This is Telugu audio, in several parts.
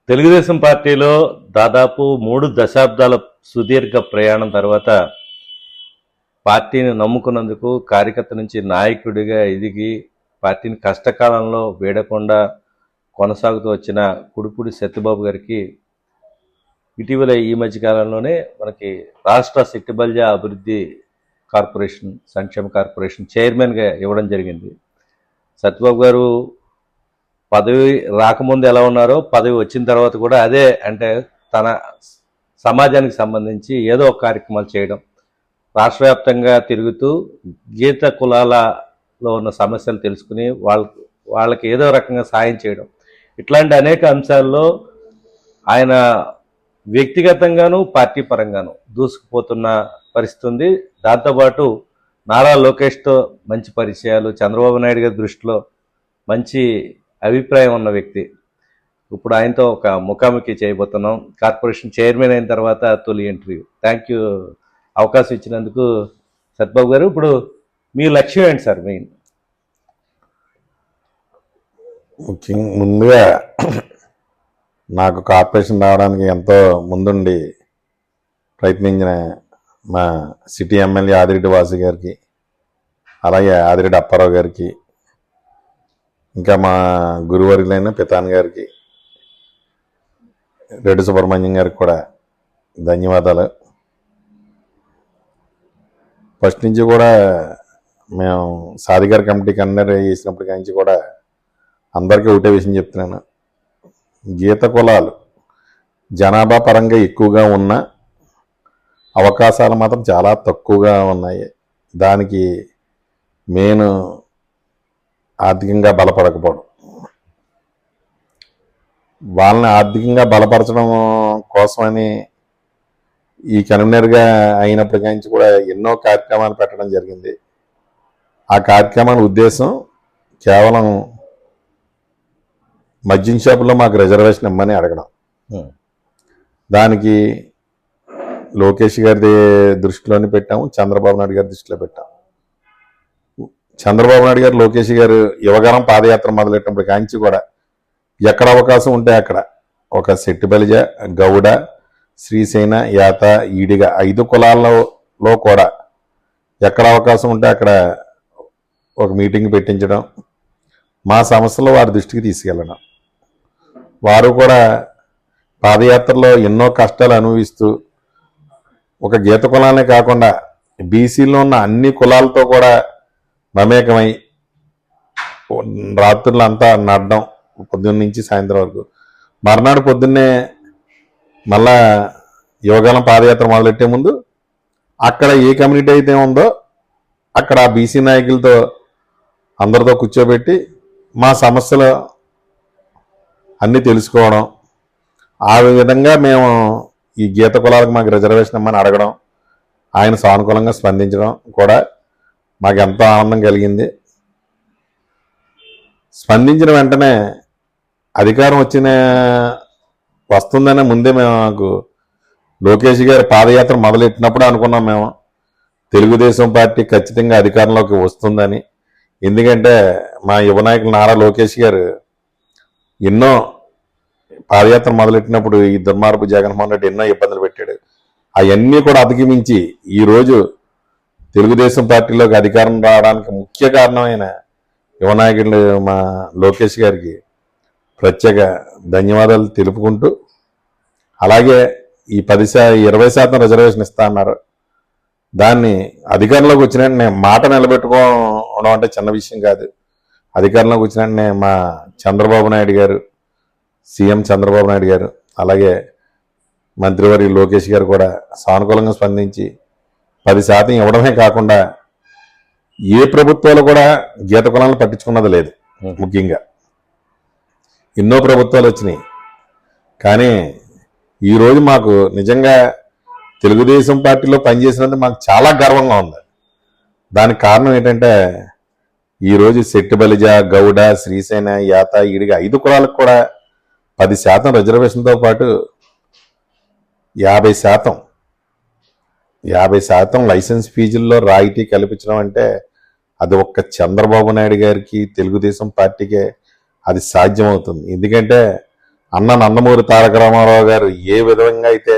తెలుగుదేశం పార్టీలో దాదాపు 3 దశాబ్దాల సుదీర్ఘ ప్రయాణం తర్వాత పార్టీని నమ్ముకున్నందుకు కార్యకర్త నుంచి నాయకుడిగా ఎదిగి పార్టీని కష్టకాలంలో వీడకుండా కొనసాగుతూ వచ్చిన కుడుపూడి సత్యబాబు గారికి ఇటీవల ఈ మధ్య కాలంలోనే మనకి రాష్ట్ర శక్తిబల్య అభివృద్ధి కార్పొరేషన్ సంక్షేమ కార్పొరేషన్ చైర్మన్గా ఇవ్వడం జరిగింది. సత్యబాబు గారు పదవి రాకముందు ఎలా ఉన్నారో పదవి వచ్చిన తర్వాత కూడా అదే, అంటే తన సమాజానికి సంబంధించి ఏదో ఒక కార్యక్రమాలు చేయడం, రాష్ట్ర వ్యాప్తంగా తిరుగుతూ గీత కులాలలో ఉన్న సమస్యలు తెలుసుకుని వాళ్ళకి ఏదో రకంగా సాయం చేయడం, ఇట్లాంటి అనేక అంశాల్లో ఆయన వ్యక్తిగతంగాను పార్టీ పరంగాను దూసుకుపోతున్న పరిస్థితి ఉంది. దాంతోపాటు నారా లోకేష్తో మంచి పరిచయాలు, చంద్రబాబు నాయుడు గారి దృష్టిలో మంచి అభిప్రాయం ఉన్న వ్యక్తి. ఇప్పుడు ఆయనతో ఒక ముఖాముఖి చేయబోతున్నాం. కార్పొరేషన్ చైర్మన్ అయిన తర్వాత తొలి ఇంటర్వ్యూ. థ్యాంక్ యూ అవకాశం ఇచ్చినందుకు సత్యబాబు గారు. ఇప్పుడు మీ లక్ష్యం ఏంటి సార్? మెయిన్ ముఖ్యంగా ముందుగా నాకు కార్పొరేషన్ రావడానికి ఎంతో ముందుండి ప్రయత్నించిన మా సిటీ ఎమ్మెల్యే ఆదిరెడ్డి వాసు గారికి, అలాగే ఆదిరెడ్డి అప్పారావు గారికి, ఇంకా మా గురువర్యులైన పితాన్ గారికి, రెడ్డి సుబ్రహ్మణ్యం గారికి కూడా ధన్యవాదాలు. ఫస్ట్ నుంచి కూడా మేము సాధికార కమిటీకి అందరూ చేసినప్పటికీ నుంచి కూడా అందరికీ ఒకటే విషయం చెప్తున్నాను. గీత కులాలు జనాభా పరంగా ఎక్కువగా ఉన్న అవకాశాలు మాత్రం చాలా తక్కువగా ఉన్నాయి. దానికి మెయిన్ ఆర్థికంగా బలపడకపోవడం. వాళ్ళని ఆర్థికంగా బలపరచడం కోసమని ఈ కన్వీనర్గా అయినప్పటికీ నుంచి కూడా ఎన్నో కార్యక్రమాలు పెట్టడం జరిగింది. ఆ కార్యక్రమాల ఉద్దేశం కేవలం మద్యం షాపులో మాకు రిజర్వేషన్ ఇమ్మని అడగడం. దానికి లోకేష్ గారి దృష్టిలోనే పెట్టాము, చంద్రబాబు నాయుడు గారి దృష్టిలో పెట్టాము. చంద్రబాబు నాయుడు గారు, లోకేష్ గారు యువగలం పాదయాత్ర మొదలెట్టినప్పుడు కాంచి కూడా ఎక్కడ అవకాశం ఉంటే అక్కడ ఒక శెట్టిబలిజ, గౌడ, శ్రీసేన, యాత, ఈడిగ 5 కులాలలో కూడా ఎక్కడ అవకాశం ఉంటే అక్కడ ఒక మీటింగ్ పెట్టించడం, మా సమస్యలు వారి దృష్టికి తీసుకెళ్ళడం. వారు కూడా పాదయాత్రలో ఎన్నో కష్టాలు అనుభవిస్తూ ఒక గీత కులాలనే కాకుండా బీసీలో ఉన్న అన్ని కులాలతో కూడా మమేకమై రాత్రులంతా నడడం, పొద్దున్న నుంచి సాయంత్రం వరకు. మర్నాడు పొద్దున్నే మళ్ళా యువగలం పాదయాత్ర మొదలెట్టే ముందు అక్కడ ఏ కమ్యూనిటీ అయితే ఉందో అక్కడ ఆ బీసీ నాయకులతో అందరితో కూర్చోబెట్టి మా సమస్యలు అన్నీ తెలుసుకోవడం, ఆ విధంగా మేము ఈ గీత కులాలకు మాకు రిజర్వేషన్ ఇమ్మని అడగడం, ఆయన సానుకూలంగా స్పందించడం కూడా మాకు ఎంతో ఆనందం కలిగింది. స్పందించిన వెంటనే అధికారం వస్తుందనే ముందే మాకు లోకేష్ గారి పాదయాత్ర మొదలెట్టినప్పుడు అనుకున్నాం మేము తెలుగుదేశం పార్టీ ఖచ్చితంగా అధికారంలోకి వస్తుందని. ఎందుకంటే మా యువ నాయకులు నారా లోకేష్ గారు ఎన్నో పాదయాత్ర మొదలెట్టినప్పుడు ఈ దుర్మార్పు జగన్మోహన్ రెడ్డి ఎన్నో ఇబ్బందులు పెట్టాడు. అవన్నీ కూడా అధిగమించి ఈరోజు తెలుగుదేశం పార్టీలోకి అధికారం రావడానికి ముఖ్య కారణమైన యువ నాయకులు మా లోకేష్ గారికి ప్రత్యేక ధన్యవాదాలు తెలుపుకుంటూ, అలాగే ఈ 20% రిజర్వేషన్ ఇస్తా అన్నారు. దాన్ని అధికారంలోకి వచ్చినట్టు మాట నిలబెట్టుకోవడం అంటే చిన్న విషయం కాదు. అధికారంలోకి వచ్చినట్టు మా చంద్రబాబు నాయుడు గారు, సీఎం చంద్రబాబు నాయుడు గారు, అలాగే మంత్రివర్యులు లోకేష్ గారు కూడా సానుకూలంగా స్పందించి 10% ఇవ్వడమే కాకుండా ఏ ప్రభుత్వాలు కూడా గీత కులాలను పట్టించుకున్నది లేదు. ముఖ్యంగా ఎన్నో ప్రభుత్వాలు వచ్చినాయి, కానీ ఈరోజు మాకు నిజంగా తెలుగుదేశం పార్టీలో పనిచేసినందుకు మాకు చాలా గర్వంగా ఉంది. దానికి కారణం ఏంటంటే ఈరోజు శెట్టిబలిజ, గౌడ, శ్రీసేన, యాత, ఈడిగ 5 కులాలకు కూడా 10% రిజర్వేషన్తో పాటు 50% లైసెన్స్ ఫీజుల్లో రాయితీ కల్పించడం అంటే అది ఒక్క చంద్రబాబు నాయుడు గారికి, తెలుగుదేశం పార్టీకే అది సాధ్యమవుతుంది. ఎందుకంటే అన్న నందమూరి తారక రామారావు గారు ఏ విధంగా అయితే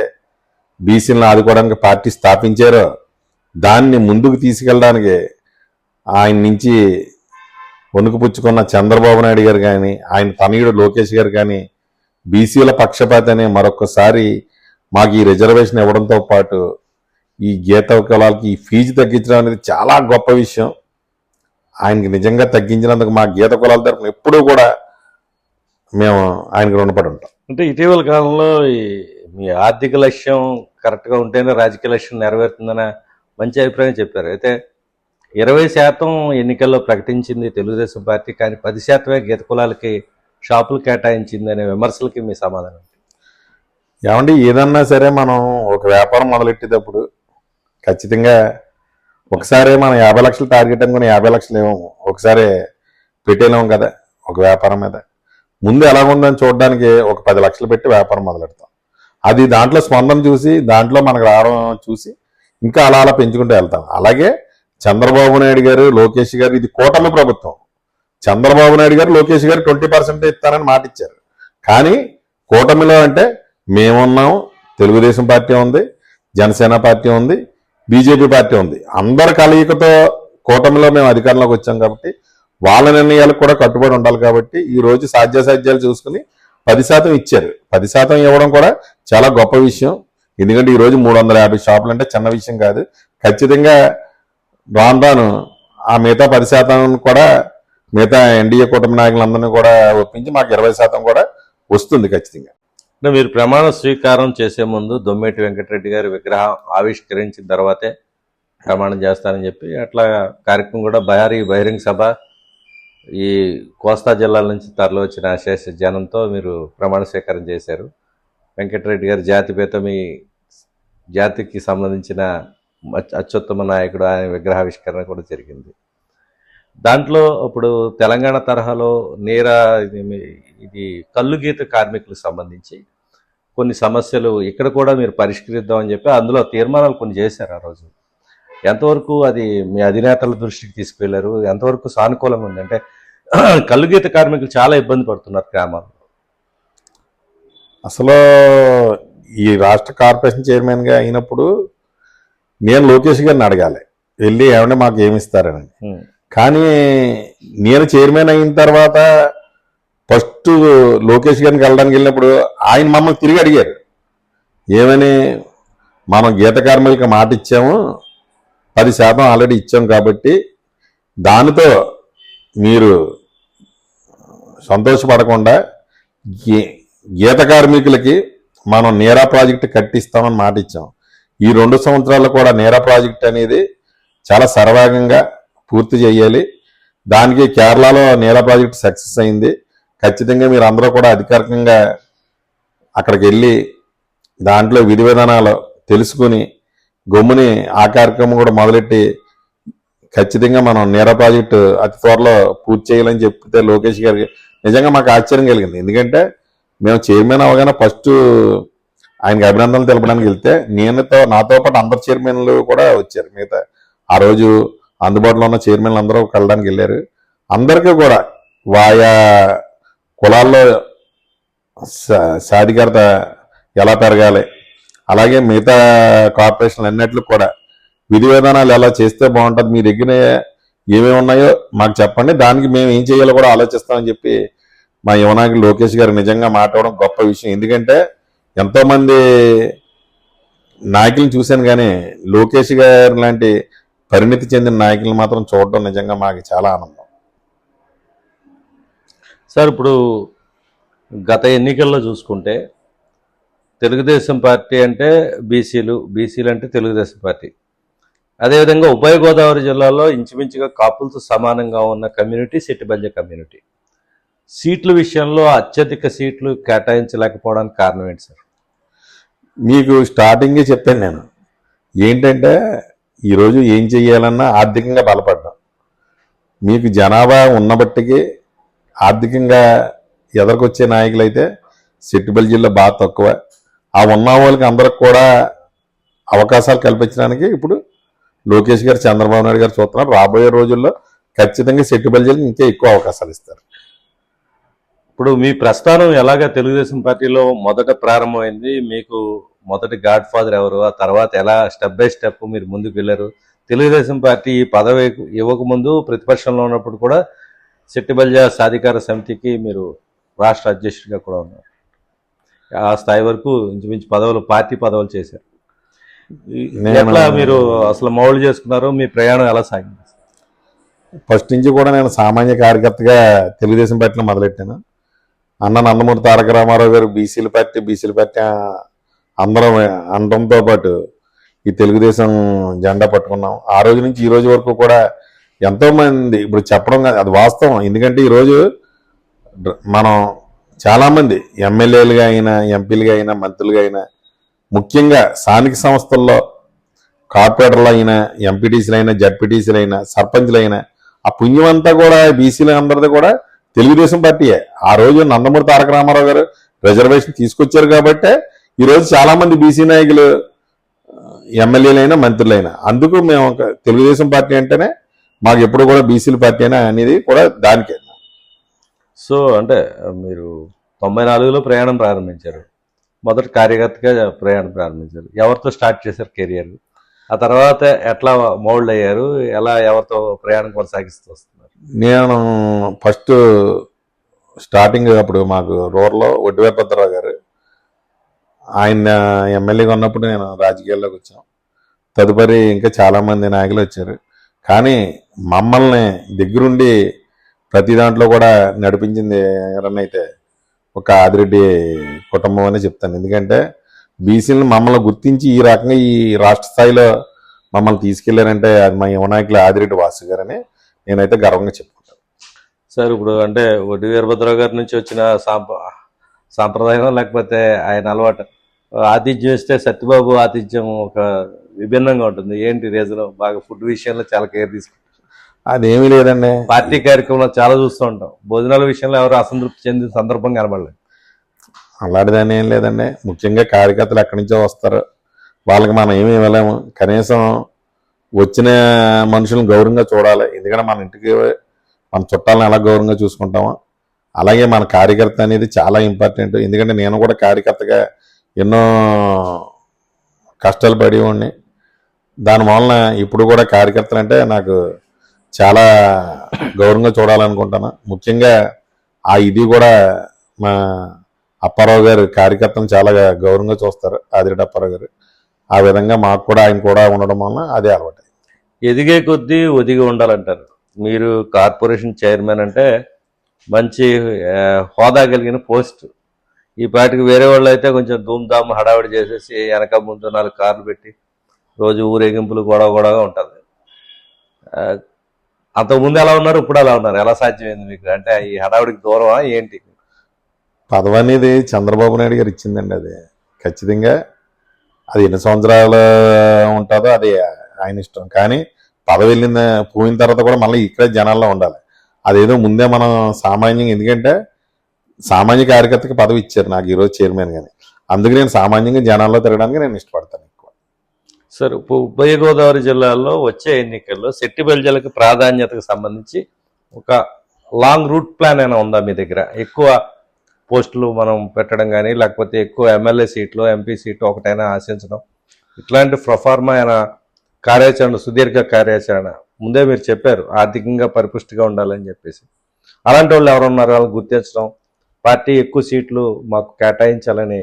బీసీలను ఆదుకోవడానికి పార్టీ స్థాపించారో దాన్ని ముందుకు తీసుకెళ్ళడానికి ఆయన నుంచి వణుకుపుచ్చుకున్న చంద్రబాబు నాయుడు గారు కానీ ఆయన తనయుడు లోకేష్ గారు కానీ బీసీల పక్షపాతి అనే మరొకసారి మాకు ఈ రిజర్వేషన్ ఇవ్వడంతో పాటు ఈ గీత కులాలకి ఈ ఫీజు తగ్గించడం అనేది చాలా గొప్ప విషయం. ఆయనకి నిజంగా తగ్గించినందుకు మా గీత కులాల తరఫున ఎప్పుడూ కూడా మేము ఆయనకు రుణపడి ఉంటాం. అంటే ఇటీవల కాలంలో మీ ఆర్థిక లక్ష్యం కరెక్ట్గా ఉంటేనే రాజకీయ లక్ష్యం నెరవేరుతుందన్న మంచి అభిప్రాయం చెప్పారు. అయితే 20% ఎన్నికల్లో ప్రకటించింది తెలుగుదేశం పార్టీ, కానీ 10% గీత కులాలకి షాపులు కేటాయించింది అనే విమర్శలకి మీ సమాధానం? ఏమండి, ఏదన్నా సరే మనం ఒక వ్యాపారం మొదలెట్టేటప్పుడు ఖచ్చితంగా ఒకసారి మనం 50 లక్షలు టార్గెట్ అనుకుని 50 లక్షలు ఏమో ఒకసారి పెట్టేలేము కదా. ఒక వ్యాపారం మీద ముందు ఎలాగుందని చూడడానికి ఒక 10 లక్షలు పెట్టి వ్యాపారం మొదలెడతాం. అది దాంట్లో స్పందన చూసి దాంట్లో మనకు రావడం చూసి ఇంకా అలా అలా పెంచుకుంటూ వెళ్తాం. అలాగే చంద్రబాబు నాయుడు గారు, లోకేష్ గారు, ఇది కూటమి ప్రభుత్వం. చంద్రబాబు నాయుడు గారు, లోకేష్ గారు 20% ఇస్తానని మాట ఇచ్చారు. కానీ కూటమిలో అంటే మేమున్నాం, తెలుగుదేశం పార్టీ ఉంది, జనసేన పార్టీ ఉంది, బీజేపీ పార్టీ ఉంది. అందరి కలయికతో కూటమిలో మేము అధికారంలోకి వచ్చాం కాబట్టి వాళ్ళ నిర్ణయాలకు కూడా కట్టుబడి ఉండాలి. కాబట్టి ఈ రోజు సాధ్యాసాధ్యాలు చూసుకుని 10% ఇచ్చారు. 10% ఇవ్వడం కూడా చాలా గొప్ప విషయం. ఎందుకంటే ఈ రోజు 350 షాపులు అంటే చిన్న విషయం కాదు. ఖచ్చితంగా రాను ఆ మిగతా 10% కూడా మిగతా ఎన్డీఏ కూటమి నాయకులందరినీ కూడా ఒప్పించి మాకు 20% కూడా వస్తుంది ఖచ్చితంగా. అంటే మీరు ప్రమాణ స్వీకారం చేసే ముందు దొమ్మేటి వెంకటరెడ్డి గారి విగ్రహం ఆవిష్కరించిన తర్వాతే ప్రమాణం చేస్తానని చెప్పి అట్లా కార్యక్రమం కూడా భారీ బహిరంగ సభ ఈ కోస్తా జిల్లాల నుంచి తరలి వచ్చిన అశేష జనంతో మీరు ప్రమాణ స్వీకారం చేశారు. వెంకటరెడ్డి గారి జాతిపేత, మీ జాతికి సంబంధించిన అత్యుత్తమ నాయకుడు, ఆయన విగ్రహావిష్కరణ కూడా జరిగింది. దాంట్లో ఇప్పుడు తెలంగాణ తరహాలో ఇది కల్లు గీత కార్మికులకు సంబంధించి కొన్ని సమస్యలు ఇక్కడ కూడా మీరు పరిష్కరిద్దామని చెప్పి అందులో తీర్మానాలు కొన్ని చేశారు. ఆ రోజు ఎంతవరకు అది మీ అధినేతల దృష్టికి తీసుకువెళ్లారు? ఎంతవరకు సానుకూలంగా ఉంది? అంటే కల్లు గీత కార్మికులు చాలా ఇబ్బంది పడుతున్నారు గ్రామాల్లో. అసలు ఈ రాష్ట్ర కార్పొరేషన్ చైర్మన్గా అయినప్పుడు నేను లోకేష్ గారిని అడగాలి, వెళ్ళి ఏమంటే మాకు ఏమిస్తారని. కానీ నేను చైర్మన్ అయిన తర్వాత ఫస్ట్ లోకేష్ గారిని వెళ్ళడానికి వెళ్ళినప్పుడు ఆయన మమ్మల్ని తిరిగి అడిగారు, ఏమని, మనం గీత కార్మికులకి మాట ఇచ్చాము, 10% ఆల్రెడీ ఇచ్చాం కాబట్టి దానితో మీరు సంతోషపడకుండా గీత కార్మికులకి మనం నీరా ప్రాజెక్టు కట్టిస్తామని మాట ఇచ్చాం. ఈ 2 సంవత్సరాల్లో కూడా నీరా ప్రాజెక్ట్ అనేది చాలా సర్వాంగంగా పూర్తి చేయాలి. దానికి కేరళలో నీరా ప్రాజెక్ట్ సక్సెస్ అయింది. ఖచ్చితంగా మీరు అందరూ కూడా అధికారికంగా అక్కడికి వెళ్ళి దాంట్లో విధి విధానాలు తెలుసుకుని గమ్ముని ఆ కార్యక్రమం కూడా మొదలెట్టి ఖచ్చితంగా మనం నీరా ప్రాజెక్టు అతి త్వరలో పూర్తి చేయాలని చెప్తే లోకేష్ గారికి నిజంగా మాకు ఆశ్చర్యం కలిగింది. ఎందుకంటే మేము చైర్మన్ అవగానే ఫస్ట్ ఆయనకి అభినందనలు తెలపడానికి వెళ్తే నాతో పాటు అందరు చైర్మన్లు కూడా వచ్చారు. మిగతా ఆ రోజు అందుబాటులో ఉన్న చైర్మన్లు అందరూ కలడానికి వెళ్ళారు. అందరికీ కూడా ఆయా కులాల్లో సాధికారత ఎలా పెరగాలి, అలాగే మిగతా కార్పొరేషన్లు అన్నిట్లు కూడా విధి విధానాలు ఎలా చేస్తే బాగుంటుంది, మీ దగ్గర ఏమేమి ఉన్నాయో మాకు చెప్పండి, దానికి మేము ఏం చేయాలో కూడా ఆలోచిస్తామని చెప్పి మా యువనాయకుడు లోకేష్ గారు నిజంగా మాట్లాడడం గొప్ప విషయం. ఎందుకంటే ఎంతోమంది నాయకులను చూశాను, కానీ లోకేష్ గారు లాంటి పరిణితి చెందిన నాయకులు మాత్రం చూడడం నిజంగా మాకు చాలా ఆనందం. సార్, ఇప్పుడు గత ఎన్నికల్లో చూసుకుంటే తెలుగుదేశం పార్టీ అంటే బీసీలు, బీసీలు అంటే తెలుగుదేశం పార్టీ, అదేవిధంగా ఉభయ గోదావరి జిల్లాలో ఇంచుమించుగా కాపులతో సమానంగా ఉన్న కమ్యూనిటీ సెట్టిబల్జ కమ్యూనిటీ. సీట్ల విషయంలో అత్యధిక సీట్లు కేటాయించలేకపోవడానికి కారణం ఏంటి సార్? మీకు స్టార్టింగే చెప్పాను నేను, ఏంటంటే ఈరోజు ఏం చెయ్యాలన్నా ఆర్థికంగా బలపడ్డాం. మీకు జనాభా ఉన్నబట్టికి ఆర్థికంగా ఎదరికొచ్చే నాయకులు అయితే సెట్టిబల్జిల్లో బాగా తక్కువ. ఆ ఉన్న వాళ్ళకి అందరికి కూడా అవకాశాలు కల్పించడానికి ఇప్పుడు లోకేష్ గారు, చంద్రబాబు నాయుడు గారు చూస్తున్నారు. రాబోయే రోజుల్లో ఖచ్చితంగా సెట్టిబల్జిలకు ఇంకా ఎక్కువ అవకాశాలు ఇస్తారు. ఇప్పుడు మీ ప్రస్థానం ఎలాగా తెలుగుదేశం పార్టీలో మొదట ప్రారంభమైంది? మీకు మొదటి గాడ్ ఫాదర్ ఎవరు? ఆ తర్వాత ఎలా స్టెప్ బై స్టెప్ మీరు ముందుకు వెళ్ళారు? తెలుగుదేశం పార్టీ ఈ పదవి ఇవ్వకముందు ప్రతిపక్షంలో ఉన్నప్పుడు కూడా శెట్టిబల్జ సాధికార సమితికి మీరు రాష్ట్ర అధ్యక్షుడిగా కూడా ఉన్నారు. ఆ స్థాయి వరకు ఇంచుమించు పార్టీ పదవులు చేశారు. ఎట్లా మీరు అసలు మౌళ్ళు చేసుకున్నారు? మీ ప్రయాణం ఎలా సాగింది? ఫస్ట్ నుంచి కూడా నేను సామాన్య కార్యకర్తగా తెలుగుదేశం పార్టీలో మొదలెట్టాను. అన్న నందమూరి తారక రామారావు గారు బీసీల పార్టీ అందరం అనడంతో పాటు ఈ తెలుగుదేశం జెండా పట్టుకున్నాం. ఆ రోజు నుంచి ఈ రోజు వరకు కూడా ఎంతో మంది ఇప్పుడు చెప్పడం కాదు, అది వాస్తవం. ఎందుకంటే ఈరోజు మనం చాలామంది ఎమ్మెల్యేలుగా అయినా, ఎంపీలుగా అయినా, మంత్రులుగా అయినా, ముఖ్యంగా స్థానిక సంస్థల్లో కార్పొరేటర్లు అయినా, ఎంపీటీసీలు అయినా, జడ్పీటీసీలు అయినా, సర్పంచ్లు అయినా, ఆ పుణ్యం అంతా కూడా బీసీలు అందరిది కూడా తెలుగుదేశం పార్టీయే. ఆ రోజు నందమూరి తారక రామారావు గారు రిజర్వేషన్ తీసుకొచ్చారు కాబట్టే ఈరోజు చాలా మంది బీసీ నాయకులు ఎమ్మెల్యేలైనా, మంత్రులైనా. అందుకు మేము తెలుగుదేశం పార్టీ అంటేనే మాకు ఎప్పుడు కూడా బీసీల పార్టీ అనేది కూడా దానికే. సో అంటే మీరు 94లో ప్రయాణం ప్రారంభించారు. మొదటి కార్యకర్తగా ప్రయాణం ప్రారంభించారు. ఎవరితో స్టార్ట్ చేశారు కెరియర్? ఆ తర్వాత ఎట్లా మౌల్డ్ అయ్యారు? ఎలా ఎవరితో ప్రయాణం కొనసాగిస్తూ వస్తున్నారు? నేను ఫస్ట్ స్టార్టింగ్ అప్పుడు మాకు రూరల్లో ఒడ్డివేపద్రరావు గారు, ఆయన ఎమ్మెల్యేగా ఉన్నప్పుడు నేను రాజకీయాల్లోకి వచ్చాను. తదుపరి ఇంకా చాలామంది నాయకులు వచ్చారు. కానీ మమ్మల్ని దగ్గరుండి ప్రతి దాంట్లో కూడా నడిపించింది ఎవరన్నైతే ఒక ఆదిరెడ్డి కుటుంబం అని చెప్తాను. ఎందుకంటే బీసీలను మమ్మల్ని గుర్తించి ఈ రకంగా ఈ రాష్ట్ర స్థాయిలో మమ్మల్ని తీసుకెళ్లారంటే అది మా యువనాయకులు ఆదిరెడ్డి వాసు గారని నేనైతే గర్వంగా చెప్పుకుంటాను. సార్ ఇప్పుడు అంటే వడ్డీ వీరభద్రరావు గారి నుంచి వచ్చిన సాంప్రదాయం లేకపోతే ఆయన అలవాటు ఆతిథ్యం ఇస్తే సత్యబాబు ఆతిథ్యం ఒక విభిన్నంగా ఉంటుంది. ఏంటి రీజన్? బాగా ఫుడ్ విషయంలో చాలా కేర్ తీసుకుంటారు. అదేమీ లేదండి. పార్టీ కార్యక్రమంలో చాలా చూస్తూ ఉంటాం. భోజనాల విషయంలో ఎవరు అసంతృప్తి చెందిన సందర్భం కనబడలేదు. అలాంటిదాన్ని ఏం లేదండి. ముఖ్యంగా కార్యకర్తలు ఎక్కడి నుంచో వస్తారు, వాళ్ళకి మనం ఏమి ఇవ్వలేము. కనీసం వచ్చిన మనుషులను గౌరవంగా చూడాలి. ఎందుకంటే మన ఇంటికి మన చుట్టాలను ఎలా గౌరవంగా చూసుకుంటామో అలాగే మన కార్యకర్త అనేది చాలా ఇంపార్టెంట్. ఎందుకంటే నేను కూడా కార్యకర్తగా ఎన్నో కష్టాలు పడి ఉండి దానివలన ఇప్పుడు కూడా కార్యకర్తలు అంటే నాకు చాలా గౌరవంగా చూడాలనుకుంటాను. ముఖ్యంగా ఆ ఇది కూడా మా అప్పారావు గారు కార్యకర్తను చాలా గౌరవంగా చూస్తారు, ఆదిరెడ్డి అప్పారావు గారు. ఆ విధంగా మాకు కూడా ఆయన కూడా ఉండడం వలన అదే అలవాటు. ఎదిగే కొద్దీ ఒదిగి ఉండాలంటారు. మీరు కార్పొరేషన్ చైర్మన్ అంటే మంచి హోదా కలిగిన పోస్ట్. ఈ పాటికి వేరే వాళ్ళు అయితే కొంచెం ధూమ్ధామ్ హడావిడి చేసేసి వెనక ముందు 4 కార్లు పెట్టి రోజు ఊరేగింపులు గొడవగా ఉంటుంది. అంతకుముందు ఎలా ఉన్నారు, ఇప్పుడు ఎలా ఉన్నారు? ఎలా సాధ్యమైంది మీకు? అంటే ఈ హడావిడికి దూరమా ఏంటి? పదవి అనేది చంద్రబాబు నాయుడు గారు ఇచ్చిందండి. అది ఖచ్చితంగా అది ఎన్ని సంవత్సరాలు ఉంటుందో అది ఆయన ఇష్టం. కానీ పదవి పోయిన తర్వాత కూడా మళ్ళీ ఇక్కడ జనాల్లో ఉండాలి. అదేదో ముందే మనం సామాన్యంగా, ఎందుకంటే సామాన్య కార్యకర్తకి పదవి ఇచ్చారు నాకు ఈరోజు చైర్మన్ గాని, అందుకు నేను సామాన్యంగా జనాల్లో తిరగడానికి నేను ఇష్టపడతాను ఎక్కువ. సార్ ఉభయ గోదావరి జిల్లాల్లో వచ్చే ఎన్నికల్లో శెట్టిబల్జలకు ప్రాధాన్యతకు సంబంధించి ఒక లాంగ్ రూట్ ప్లాన్ అయినా ఉందా మీ దగ్గర? ఎక్కువ పోస్టులు మనం పెట్టడం కానీ, లేకపోతే ఎక్కువ ఎమ్మెల్యే సీట్లు, ఎంపీ సీట్లు ఒకటైనా ఆశించడం, ఇట్లాంటి ప్రొఫార్మా అయిన కార్యాచరణ, సుదీర్ఘ కార్యాచరణ ముందే మీరు చెప్పారు ఆర్థికంగా పరిపుష్టిగా ఉండాలని చెప్పేసి. అలాంటి వాళ్ళు ఎవరున్నారు? వాళ్ళని గుర్తించడం, పార్టీ ఎక్కువ సీట్లు మాకు కేటాయించాలని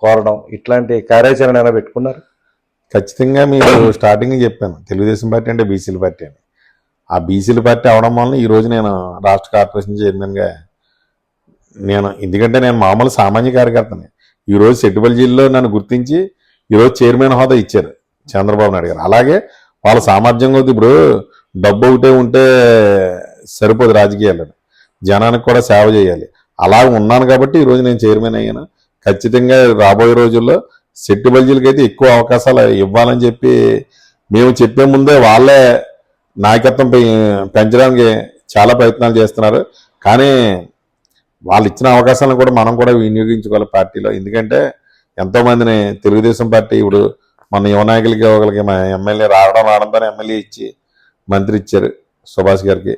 కోరడం, ఇట్లాంటి కార్యాచరణ అయినా పెట్టుకున్నారు? ఖచ్చితంగా మీరు స్టార్టింగ్ చెప్పాను తెలుగుదేశం పార్టీ అంటే బీసీల పార్టీ అని. ఆ బీసీల పార్టీ అవడం వల్ల ఈరోజు నేను రాష్ట్ర కార్పొరేషన్ చైర్మన్గా ఎందుకంటే నేను మామూలు సామాన్య కార్యకర్తని. ఈరోజు శెట్టిబల్జీల్లో నన్ను గుర్తించి ఈరోజు చైర్మన్ హోదా ఇచ్చారు చంద్రబాబు నాయుడు గారు. అలాగే వాళ్ళ సామర్థ్యం కొద్ది ఇప్పుడు డబ్బు ఒకటే ఉంటే సరిపోదు, రాజకీయాలను జనానికి కూడా సేవ చేయాలి. అలా ఉన్నాను కాబట్టి ఈరోజు నేను చైర్మన్ అయ్యాను. ఖచ్చితంగా రాబోయే రోజుల్లో శెట్టిబల్జీలకి అయితే ఎక్కువ అవకాశాలు ఇవ్వాలని చెప్పి మేము చెప్పే ముందే వాళ్ళే నాయకత్వం పెంచడానికి చాలా ప్రయత్నాలు చేస్తున్నారు. కానీ వాళ్ళు ఇచ్చిన అవకాశాలను కూడా మనం కూడా వినియోగించుకోవాలి పార్టీలో. ఎందుకంటే ఎంతోమందిని తెలుగుదేశం పార్టీ ఇప్పుడు మన యువ నాయకులకి ఒకరికి మా ఎమ్మెల్యే రావడంతోనే ఎమ్మెల్యే ఇచ్చి మంత్రి ఇచ్చారు సుభాష్ గారికి.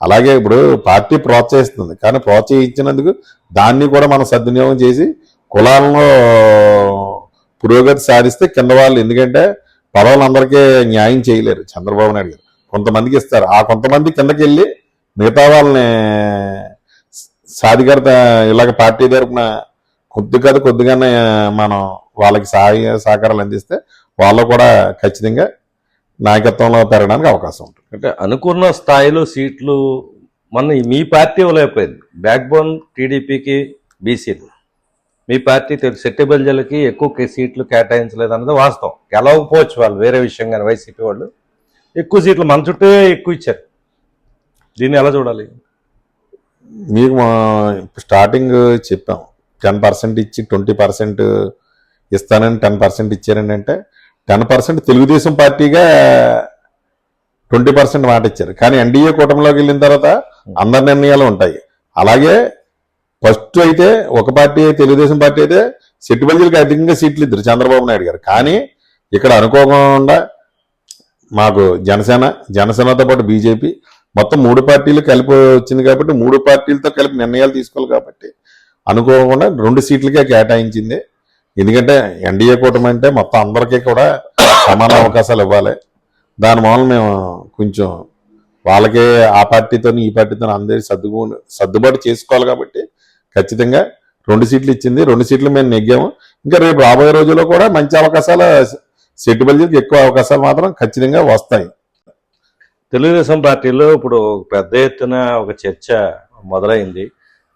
అలాగే ఇప్పుడు పార్టీ ప్రోత్సహిస్తుంది, కానీ ప్రోత్సహించినందుకు దాన్ని కూడా మనం సద్వినియోగం చేసి కులాలను పురోగతి సాధిస్తే కింద వాళ్ళు, ఎందుకంటే పదవులందరికీ న్యాయం చేయలేరు చంద్రబాబు నాయుడు గారు, కొంతమందికి ఇస్తారు. ఆ కొంతమంది కిందకి వెళ్ళి మిగతా వాళ్ళని సాధికారత ఇలాగ పార్టీ తరపున కొద్దిగానే మనం వాళ్ళకి సహాయ సహకారాలు అందిస్తే వాళ్ళు కూడా ఖచ్చితంగా నాయకత్వంలో పెరగడానికి అవకాశం ఉంటుంది. అంటే అనుకున్న స్థాయిలో సీట్లు మన మీ పార్టీ ఇవ్వలేకపోయింది. బ్యాక్ బోన్ టీడీపీకి బీసీలు, మీ పార్టీ సెట్టిబల్జలకి ఎక్కువ సీట్లు కేటాయించలేదు అన్నది వాస్తవం. గెలవకపోవచ్చు వాళ్ళు, వేరే విషయం. కానీ వైసీపీ వాళ్ళు ఎక్కువ సీట్లు మన చుట్టూ ఎక్కువ ఇచ్చారు. దీన్ని ఎలా చూడాలి? మీకు స్టార్టింగ్ చెప్పాం 10% ఇచ్చి 20% ఇస్తానని 10% ఇచ్చారని, అంటే 10% తెలుగుదేశం పార్టీగా 20% మాట ఇచ్చారు. కానీ ఎన్డీఏ కూటమిలోకి వెళ్ళిన తర్వాత అందరి నిర్ణయాలు ఉంటాయి. అలాగే ఫస్ట్ అయితే ఒక పార్టీ తెలుగుదేశం పార్టీ అయితే సెట్టిబల్జీలకు అధికంగా సీట్లు ఇద్దరు చంద్రబాబు నాయుడు గారు. కానీ ఇక్కడ అనుకోకుండా మాకు జనసేనతో పాటు బీజేపీ మొత్తం 3 పార్టీలు కలిపి వచ్చింది కాబట్టి 3 పార్టీలతో కలిపి నిర్ణయాలు తీసుకోవాలి కాబట్టి అనుకోకుండా 2 సీట్లకే కేటాయించింది. ఎందుకంటే ఎన్డీఏ కూటమి అంటే మొత్తం అందరికీ కూడా సమాన అవకాశాలు ఇవ్వాలి. దాని మూలం మేము కొంచెం వాళ్ళకే ఆ పార్టీతో ఈ పార్టీతో అందరి సర్దుబాటు చేసుకోవాలి కాబట్టి ఖచ్చితంగా 2 సీట్లు ఇచ్చింది. 2 సీట్లు మేము నెగ్గాము. ఇంకా రేపు రాబోయే రోజుల్లో కూడా మంచి అవకాశాలు, సెట్టిబల్జీకి ఎక్కువ అవకాశాలు మాత్రం ఖచ్చితంగా వస్తాయి. తెలుగుదేశం పార్టీలో ఇప్పుడు పెద్ద ఎత్తున ఒక చర్చ మొదలైంది.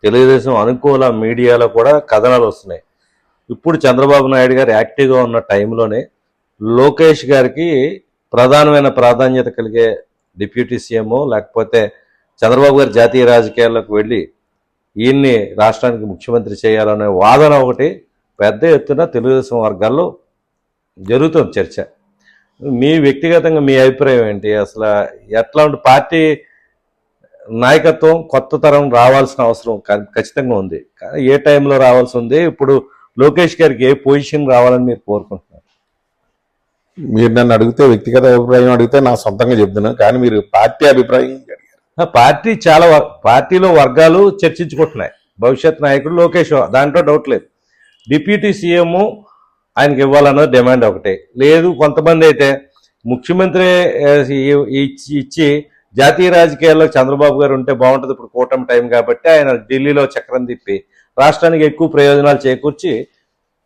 తెలుగుదేశం అనుకూల మీడియాలో కూడా కథనాలు వస్తున్నాయి. ఇప్పుడు చంద్రబాబు నాయుడు గారు యాక్టివ్గా ఉన్న టైంలోనే లోకేష్ గారికి ప్రధానమైన ప్రాధాన్యత కలిగే డిప్యూటీ సీఎం, లేకపోతే చంద్రబాబు గారు జాతీయ రాజకీయాల్లోకి వెళ్ళి ఈయన్ని రాష్ట్రానికి ముఖ్యమంత్రి చేయాలనే వాదన ఒకటి పెద్ద ఎత్తున తెలుగుదేశం వర్గాల్లో జరుగుతుంది చర్చ. మీ వ్యక్తిగతంగా మీ అభిప్రాయం ఏంటి? అసలు ఎట్లాంటి పార్టీ నాయకత్వం కొత్త తరం రావాల్సిన అవసరం ఖచ్చితంగా ఉంది. ఏ టైంలో రావాల్సి ఉంది? ఇప్పుడు లోకేష్ గారికి ఏ పొజిషన్ రావాలని మీరు కోరుకుంటున్నారు? మీరు నన్ను అడిగితే వ్యక్తిగత అభిప్రాయం అడిగితే నా సొంతంగా చెప్తున్నాను, కానీ మీరు పార్టీ అభిప్రాయం అడిగారు. పార్టీ పార్టీలో వర్గాలు చర్చించుకుంటున్నాయి. భవిష్యత్ నాయకుడు లోకేష్, దాంట్లో డౌట్ లేదు. డిప్యూటీ సీఎం ఆయనకి ఇవ్వాలన్నది డిమాండ్ ఒకటే. లేదు కొంతమంది అయితే ముఖ్యమంత్రి ఇచ్చి జాతీయ రాజకీయాల్లో చంద్రబాబు గారు ఉంటే బాగుంటుంది, ఇప్పుడు కూటమి టైం కాబట్టి ఆయన ఢిల్లీలో చక్రం తిప్పి రాష్ట్రానికి ఎక్కువ ప్రయోజనాలు చేకూర్చి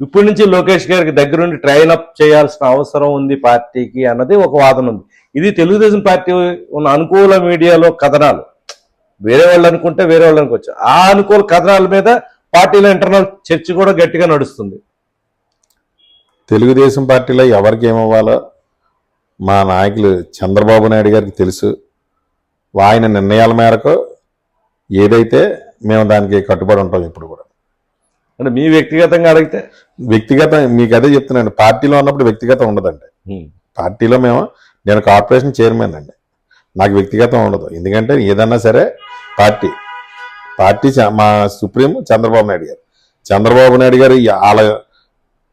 ఇప్పటి నుంచి లోకేష్ గారికి దగ్గరుండి ట్రైన్ అప్ చేయాల్సిన అవసరం ఉంది పార్టీకి అన్నది ఒక వాదన ఉంది. ఇది తెలుగుదేశం పార్టీ ఉన్న అనుకూల మీడియాలో కథనాలు. వేరే వాళ్ళు అనుకుంటే వేరే వాళ్ళు అనుకోవచ్చు. ఆ అనుకూల కథనాల మీద పార్టీలో ఇంటర్నల్ చర్చ కూడా గట్టిగా నడుస్తుంది. తెలుగుదేశం పార్టీలో ఎవరికి ఏమవ్వాలో మా నాయకులు చంద్రబాబు నాయుడు గారికి తెలుసు. ఆయన నిర్ణయాల మేరకు ఏదైతే మేము దానికి కట్టుబడి ఉంటాం. ఇప్పుడు కూడా అంటే మీ వ్యక్తిగతంగా అడిగితే వ్యక్తిగతం మీకు అదే చెప్తున్నాను, పార్టీలో ఉన్నప్పుడు వ్యక్తిగతం ఉండదండి. పార్టీలో నేను కార్పొరేషన్ చైర్మన్ అండి, నాకు వ్యక్తిగతం ఉండదు. ఎందుకంటే ఏదన్నా సరే పార్టీ మా సుప్రీం చంద్రబాబు నాయుడు గారు. చంద్రబాబు నాయుడు గారు వాళ్ళ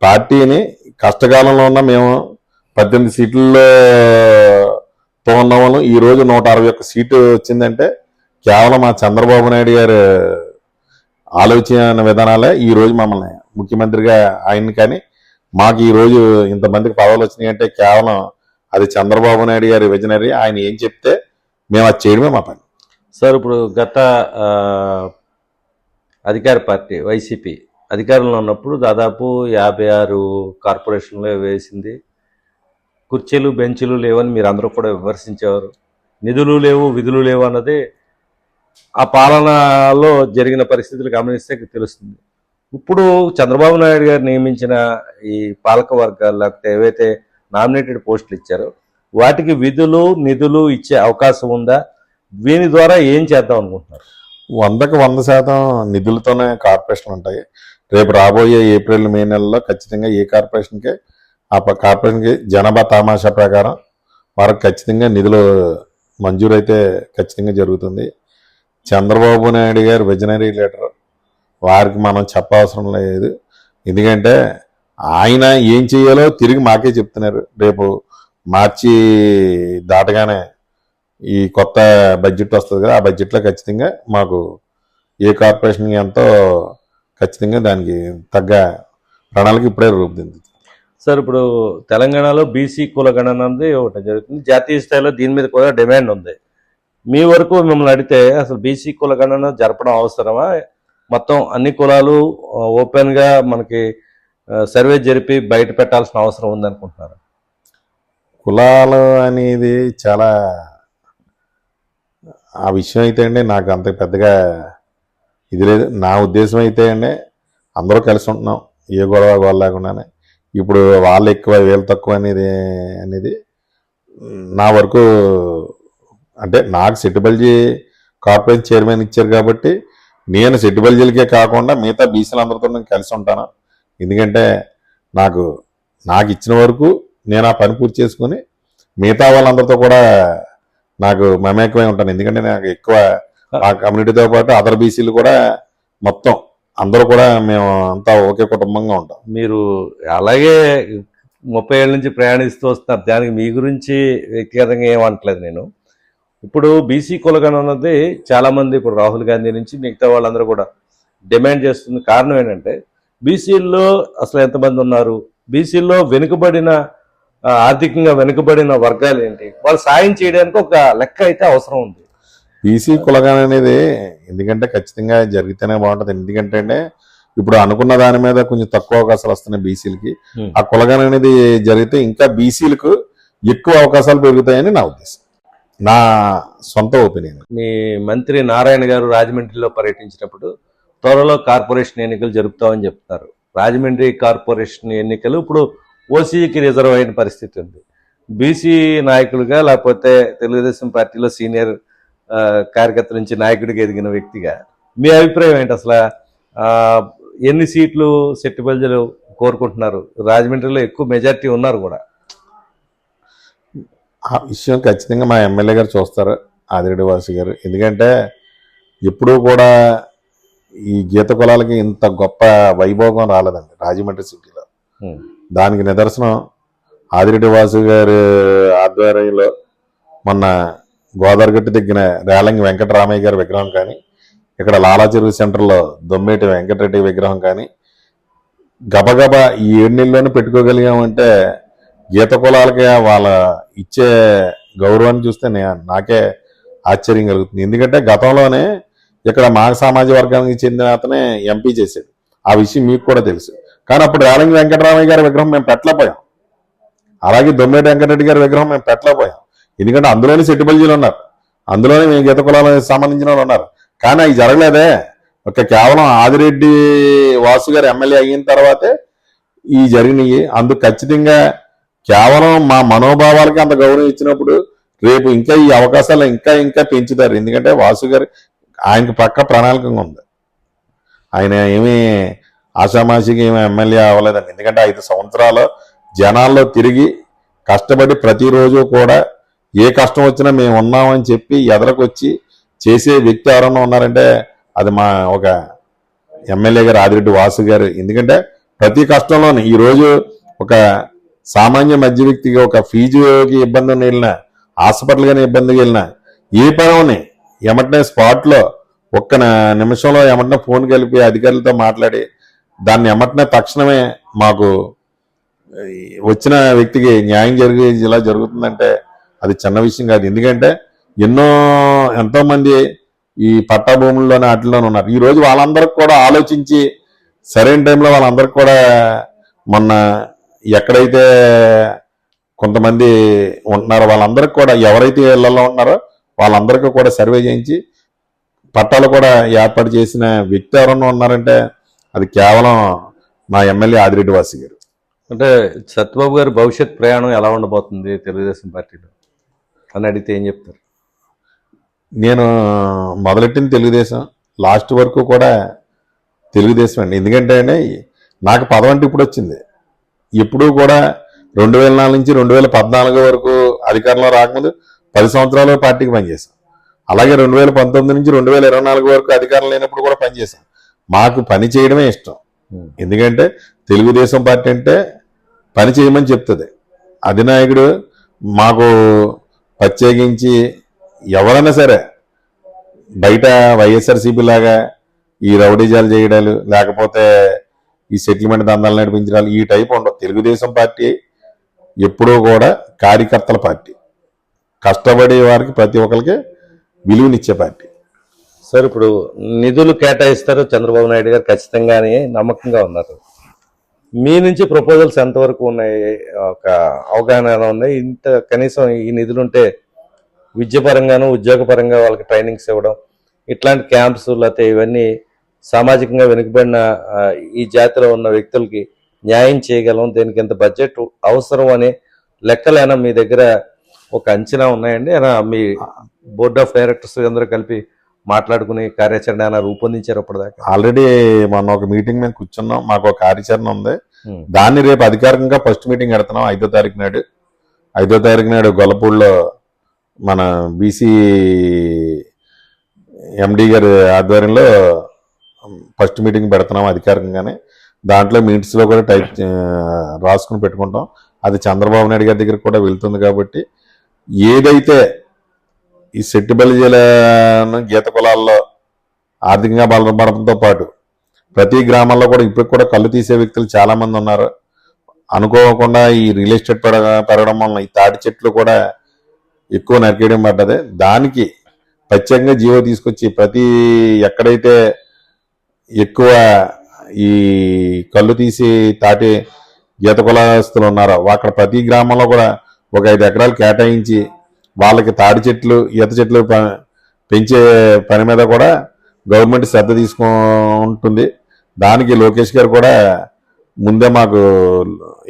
పార్టీని కష్టకాలంలో ఉన్న మేము 18 సీట్లతో ఉన్న వాళ్ళం ఈరోజు 161 సీటు వచ్చిందంటే కేవలం మా చంద్రబాబు నాయుడు గారు ఆలోచన విధానాలే ఈరోజు మమ్మల్ని ముఖ్యమంత్రిగా ఆయన్ని, కానీ మాకు ఈరోజు ఇంతమందికి పదవులు వచ్చినాయి అంటే కేవలం అది చంద్రబాబు నాయుడు గారి విజనరీ. ఆయన ఏం చెప్తే మేము అది చేయడమే మా పని. సార్, ఇప్పుడు గత అధికార పార్టీ వైసీపీ అధికారంలో ఉన్నప్పుడు దాదాపు 56 కార్పొరేషన్లు వేసింది. కుర్చీలు బెంచీలు లేవని మీరు అందరూ కూడా విమర్శించేవారు. నిధులు లేవు, విధులు లేవు అన్నది ఆ పాలనలో జరిగిన పరిస్థితులు గమనిస్తే తెలుస్తుంది. ఇప్పుడు చంద్రబాబు నాయుడు గారు నియమించిన ఈ పాలక వర్గాలు లేకపోతే ఏవైతే నామినేటెడ్ పోస్టులు ఇచ్చారో వాటికి విధులు నిధులు ఇచ్చే అవకాశం ఉందా? దీని ద్వారా ఏం చేద్దాం అనుకుంటున్నారు? 100కి 100% నిధులతోనే కార్పొరేషన్లు ఉంటాయి. రేపు రాబోయే ఏప్రిల్ మే నెలలో ఖచ్చితంగా ఏ కార్పొరేషన్కి ఆ కార్పొరేషన్కి జనాభా తమాషా ప్రకారం వారికి ఖచ్చితంగా నిధులు మంజూరైతే ఖచ్చితంగా జరుగుతుంది. చంద్రబాబు నాయుడు గారు విజనరీ లీడర్, వారికి మనం చెప్పవసరం లేదు. ఎందుకంటే ఆయన ఏం చేయాలో తిరిగి మాకే చెప్తున్నారు. రేపు మార్చి దాటగానే ఈ కొత్త బడ్జెట్ వస్తుంది కదా, ఆ బడ్జెట్లో ఖచ్చితంగా మాకు ఏ కార్పొరేషన్ ఎంతో ఖచ్చితంగా దానికి తగ్గ ప్రణాళిక ఇప్పుడే రూపుదిద్దుతుంది. సార్ ఇప్పుడు తెలంగాణలో బీసీ కులగణన అనేది ఒకటి జరుగుతుంది, జాతీయ స్థాయిలో దీని మీద కూడా డిమాండ్ ఉంది. మీ వరకు మిమ్మల్ని అడిగితే అసలు బీసీ కులగణన జరపడం అవసరమా? మొత్తం అన్ని కులాలు ఓపెన్గా మనకి సర్వే జరిపి బయట పెట్టాల్సిన అవసరం ఉందనుకుంటున్నారు? కులాలు అనేది చాలా ఆ విషయం అయితే అండి నాకు అంత పెద్దగా ఇది లేదు. నా ఉద్దేశం అయితే అండి అందరూ కలిసి ఉంటున్నాం, ఏ గొడవ లేకుండానే. ఇప్పుడు వాళ్ళు ఎక్కువ వీళ్ళు తక్కువ అనేది నా వరకు అంటే నాకు సెట్టిబల్జీ కార్పొరేషన్ చైర్మన్ ఇచ్చారు కాబట్టి నేను సెట్టిబల్జీలకే కాకుండా మిగతా బీసీలందరితో నేను కలిసి ఉంటాను. ఎందుకంటే నాకు ఇచ్చిన వరకు నేను ఆ పని పూర్తి చేసుకుని మిగతా వాళ్ళందరితో కూడా నాకు మమేకమై ఉంటాను. ఎందుకంటే నాకు ఎక్కువ ఆ కమ్యూనిటీతో పాటు అదర్ బీసీలు కూడా మొత్తం అందరూ కూడా మేము అంతా ఒకే కుటుంబంగా ఉంటాం. మీరు అలాగే 30 ఏళ్ళ నుంచి ప్రయాణిస్తూ వస్తున్నారు, దానికి మీ గురించి వ్యక్తిగతంగా ఏమంటలేదు నేను. ఇప్పుడు బీసీ కులగణన అన్నది చాలామంది, ఇప్పుడు రాహుల్ గాంధీ నుంచి మిగతా వాళ్ళందరూ కూడా డిమాండ్ చేస్తుంది. కారణం ఏంటంటే బీసీల్లో అసలు ఎంతమంది ఉన్నారు, బీసీల్లో వెనుకబడిన ఆర్థికంగా వెనుకబడిన వర్గాలు ఏంటి, వాళ్ళు సాయం చేయడానికి ఒక లెక్క అయితే అవసరం ఉంది. బీసీ కులగణన అనేది ఎందుకంటే ఖచ్చితంగా జరిగితేనే బాగుంటుంది. ఎందుకంటే అంటే ఇప్పుడు అనుకున్న దాని మీద కొంచెం తక్కువ అవకాశాలు వస్తున్నాయి బీసీలకి. ఆ కులగణన అనేది జరిగితే ఇంకా బీసీలకు ఎక్కువ అవకాశాలు పెరుగుతాయని నా ఉద్దేశం, నా సొంత ఒపీనియన్. మీ మంత్రి నారాయణ గారు రాజమండ్రిలో పర్యటించినప్పుడు త్వరలో కార్పొరేషన్ ఎన్నికలు జరుపుతామని చెప్తున్నారు. రాజమండ్రి కార్పొరేషన్ ఎన్నికలు ఇప్పుడు ఓసీకి రిజర్వ్ అయిన పరిస్థితి ఉంది. బీసీ నాయకుడిగా లేకపోతే తెలుగుదేశం పార్టీలో సీనియర్ కార్యకర్త నుంచి నాయకుడిగా ఎదిగిన వ్యక్తిగా మీ అభిప్రాయం ఏంటి? అసలు ఎన్ని సీట్లు సెట్టిబల్జీలు కోరుకుంటున్నారు? రాజమండ్రిలో ఎక్కువ మెజార్టీ ఉన్నారు కూడా. ఆ విషయం ఖచ్చితంగా మా ఎమ్మెల్యే గారు చూస్తారు, ఆదిరెడ్డి వాసు గారు. ఎందుకంటే ఎప్పుడూ కూడా ఈ గీత కులాలకి ఇంత గొప్ప వైభోగం రాలేదండి రాజమండ్రి సిటీలో. దానికి నిదర్శనం ఆదిరెడ్డి వాసు గారి ఆధ్వర్యంలో మొన్న గోదావరిగట్టు దగ్గర రేలంగి వెంకటరామయ్య గారి విగ్రహం కానీ, ఇక్కడ లాలాచెరువు సెంటర్లో దొమ్మేటి వెంకటరెడ్డి విగ్రహం కానీ గబగబా ఈ 7 నెలల్లోనే పెట్టుకోగలిగామంటే గీత కులాలకి వాళ్ళ ఇచ్చే గౌరవాన్ని చూస్తే నాకే ఆశ్చర్యం కలుగుతుంది. ఎందుకంటే గతంలోనే ఇక్కడ మాఘ సామాజిక వర్గానికి చెందిన అతనే ఎంపీ చేశాడు, ఆ విషయం మీకు కూడా తెలుసు. కానీ అప్పుడు రేలంగి వెంకటరామయ్య గారి విగ్రహం మేము పెట్టలేకపోయాం, అలాగే దొమ్మేటి వెంకటరెడ్డి గారి విగ్రహం మేము పెట్టలేకపోయాం. ఎందుకంటే అందులోనే సెట్టిబల్జీలు ఉన్నారు, అందులోనే మేము గీత కులాలకు సంబంధించిన వాళ్ళు ఉన్నారు. కానీ అవి జరగలేదే. కేవలం ఆదిరెడ్డి వాసు గారు ఎమ్మెల్యే అయిన తర్వాతే ఈ జరిగినాయి. అందుకు ఖచ్చితంగా కేవలం మా మనోభావాలకి అంత గౌరవం ఇచ్చినప్పుడు రేపు ఇంకా ఈ అవకాశాలు ఇంకా పెంచుతారు. ఎందుకంటే వాసు గారు ఆయనకు పక్క ప్రణాళికంగా ఉంది. ఆయన ఏమీ ఆషామాషిగా ఏమీ ఎమ్మెల్యే అవ్వలేదండి. ఎందుకంటే 5 సంవత్సరాలు జనాల్లో తిరిగి కష్టపడి ప్రతిరోజు కూడా ఏ కష్టం వచ్చినా మేము ఉన్నామని చెప్పి ఎదరకొచ్చి చేసే వ్యక్తి ఎవరన్నా ఉన్నారంటే అది మా ఒక ఎమ్మెల్యే గారు ఆదిరెడ్డి వాసు గారు. ఎందుకంటే ప్రతి కష్టంలోనే ఈరోజు ఒక సామాన్య మధ్య వ్యక్తిగా ఒక ఫీజుకి ఇబ్బంది వెళ్ళినా, హాస్పిటల్ గానీ ఇబ్బందికి వెళ్ళినా, ఏ పని ఎమ్మటనే స్పాట్లో ఒక్క నిమిషంలో ఎమ్మటనే ఫోన్ కలిపి అధికారులతో మాట్లాడి దాన్ని ఎమ్మటనే తక్షణమే మాకు వచ్చిన వ్యక్తికి న్యాయం జరిగే ఇలా జరుగుతుందంటే అది చిన్న విషయం కాదు. ఎందుకంటే ఎంతో మంది ఈ పట్టా భూముల్లోనే వాటిల్లోనే ఉన్నారు. ఈ రోజు వాళ్ళందరికి కూడా ఆలోచించి సరైన టైంలో వాళ్ళందరికి కూడా మొన్న ఎక్కడైతే కొంతమంది ఉంటున్నారో వాళ్ళందరికి కూడా ఎవరైతే ఇళ్లలో ఉన్నారో వాళ్ళందరికీ కూడా సర్వే చేయించి పట్టాలు కూడా ఏర్పాటు చేసిన వ్యక్తి ఎవరన్నా ఉన్నారంటే అది కేవలం మా ఎమ్మెల్యే ఆదిరెడ్డి వాసు గారు. అంటే సత్యబాబు గారి భవిష్యత్ ప్రయాణం ఎలా ఉండబోతుంది తెలుగుదేశం పార్టీలో అని అడిగితే ఏం చెప్తారు? నేను మొదలెట్టింది తెలుగుదేశం, లాస్ట్ వరకు కూడా తెలుగుదేశం అండి. ఎందుకంటే నాకు పదవి అంటే ఇప్పుడు వచ్చింది. ఎప్పుడూ కూడా 2004 నుంచి 2014 వరకు అధికారంలో రాకముందు 10 సంవత్సరాలు పార్టీకి పనిచేశాం. అలాగే 2019 నుంచి 2024 వరకు అధికారం లేనప్పుడు కూడా పనిచేశాం. మాకు పని చేయడమే ఇష్టం. ఎందుకంటే తెలుగుదేశం పార్టీ అంటే పని చేయమని చెప్తుంది. అధినాయకుడు మాకు ప్రత్యేకించి ఎవరైనా సరే బయట వైఎస్ఆర్సీపీ లాగా ఈ రౌడీజాలు చేయడాలు లేకపోతే ఈ సెటిల్మెంట్ దందాలు నడిపించడాలు ఈ టైప్ ఉండవు. తెలుగుదేశం పార్టీ ఎప్పుడూ కూడా కార్యకర్తల పార్టీ, కష్టపడే వారికి ప్రతి ఒక్కరికి విలువనిచ్చే పార్టీ. సార్ ఇప్పుడు నిధులు కేటాయిస్తారు చంద్రబాబు నాయుడు గారు ఖచ్చితంగా అని నమ్మకంగా ఉన్నారు. మీ నుంచి ప్రపోజల్స్ ఎంతవరకు ఉన్నాయి, ఒక అవగాహన ఎలా ఉన్నాయి? ఇంత కనీసం ఈ నిధులు ఉంటే విద్యపరంగాను ఉద్యోగపరంగా వాళ్ళకి ట్రైనింగ్స్ ఇవ్వడం, ఇట్లాంటి క్యాంప్స్ లేకపోతే ఇవన్నీ సామాజికంగా వెనుకబడిన ఈ జాతిలో ఉన్న వ్యక్తులకి న్యాయం చేయగలం, దీనికి ఎంత బడ్జెట్ అవసరం అనే లెక్కలైనా మీ దగ్గర ఒక అంచనా ఉన్నాయండి? మీ బోర్డ్ ఆఫ్ డైరెక్టర్స్ అందరూ కలిపి మాట్లాడుకుని కార్యాచరణ ఏమైనా రూపొందించారు అప్పటిదాకా? ఆల్రెడీ మనం ఒక మీటింగ్ మీద కూర్చున్నాం, మాకు ఒక కార్యాచరణ ఉంది. దాన్ని రేపు అధికారికంగా ఫస్ట్ మీటింగ్ పెడుతున్నాం 5వ తారీఖు నాడు. 5వ తారీఖు నాడు గొల్లపూడిలో మన బీసీ ఎండి గారి ఆధ్వర్యంలో ఫస్ట్ మీటింగ్ పెడుతున్నాం అధికారికంగానే. దాంట్లో మీటింగ్స్లో కూడా రాసుకుని పెట్టుకుంటాం. అది చంద్రబాబు నాయుడు గారి దగ్గర కూడా వెళ్తుంది. కాబట్టి ఏదైతే ఈ శెట్టి బలిజలను గీత కులాల్లో ఆర్థికంగా బలపడడంతో పాటు ప్రతి గ్రామాల్లో కూడా ఇప్పటికి కూడా కళ్ళు తీసే వ్యక్తులు చాలా మంది ఉన్నారు. అనుకోకుండా ఈ రియల్ ఎస్టేట్ పెరగడం వల్ల ఈ తాటి చెట్లు కూడా ఎక్కువ నరికేయడం పడ్డది. దానికి ప్రత్యేకంగా జీవో తీసుకొచ్చి ప్రతి ఎక్కడైతే ఎక్కువ ఈ కళ్ళు తీసి తాటి గీత కులస్తులు ఉన్నారో అక్కడ ప్రతి గ్రామంలో కూడా ఒక 5 ఎకరాలు కేటాయించి వాళ్ళకి తాడి చెట్లు ఈత చెట్లు పెంచే పని మీద కూడా గవర్నమెంట్ శ్రద్ధ తీసుకుంటుంది. దానికి లోకేష్ గారు కూడా ముందే మాకు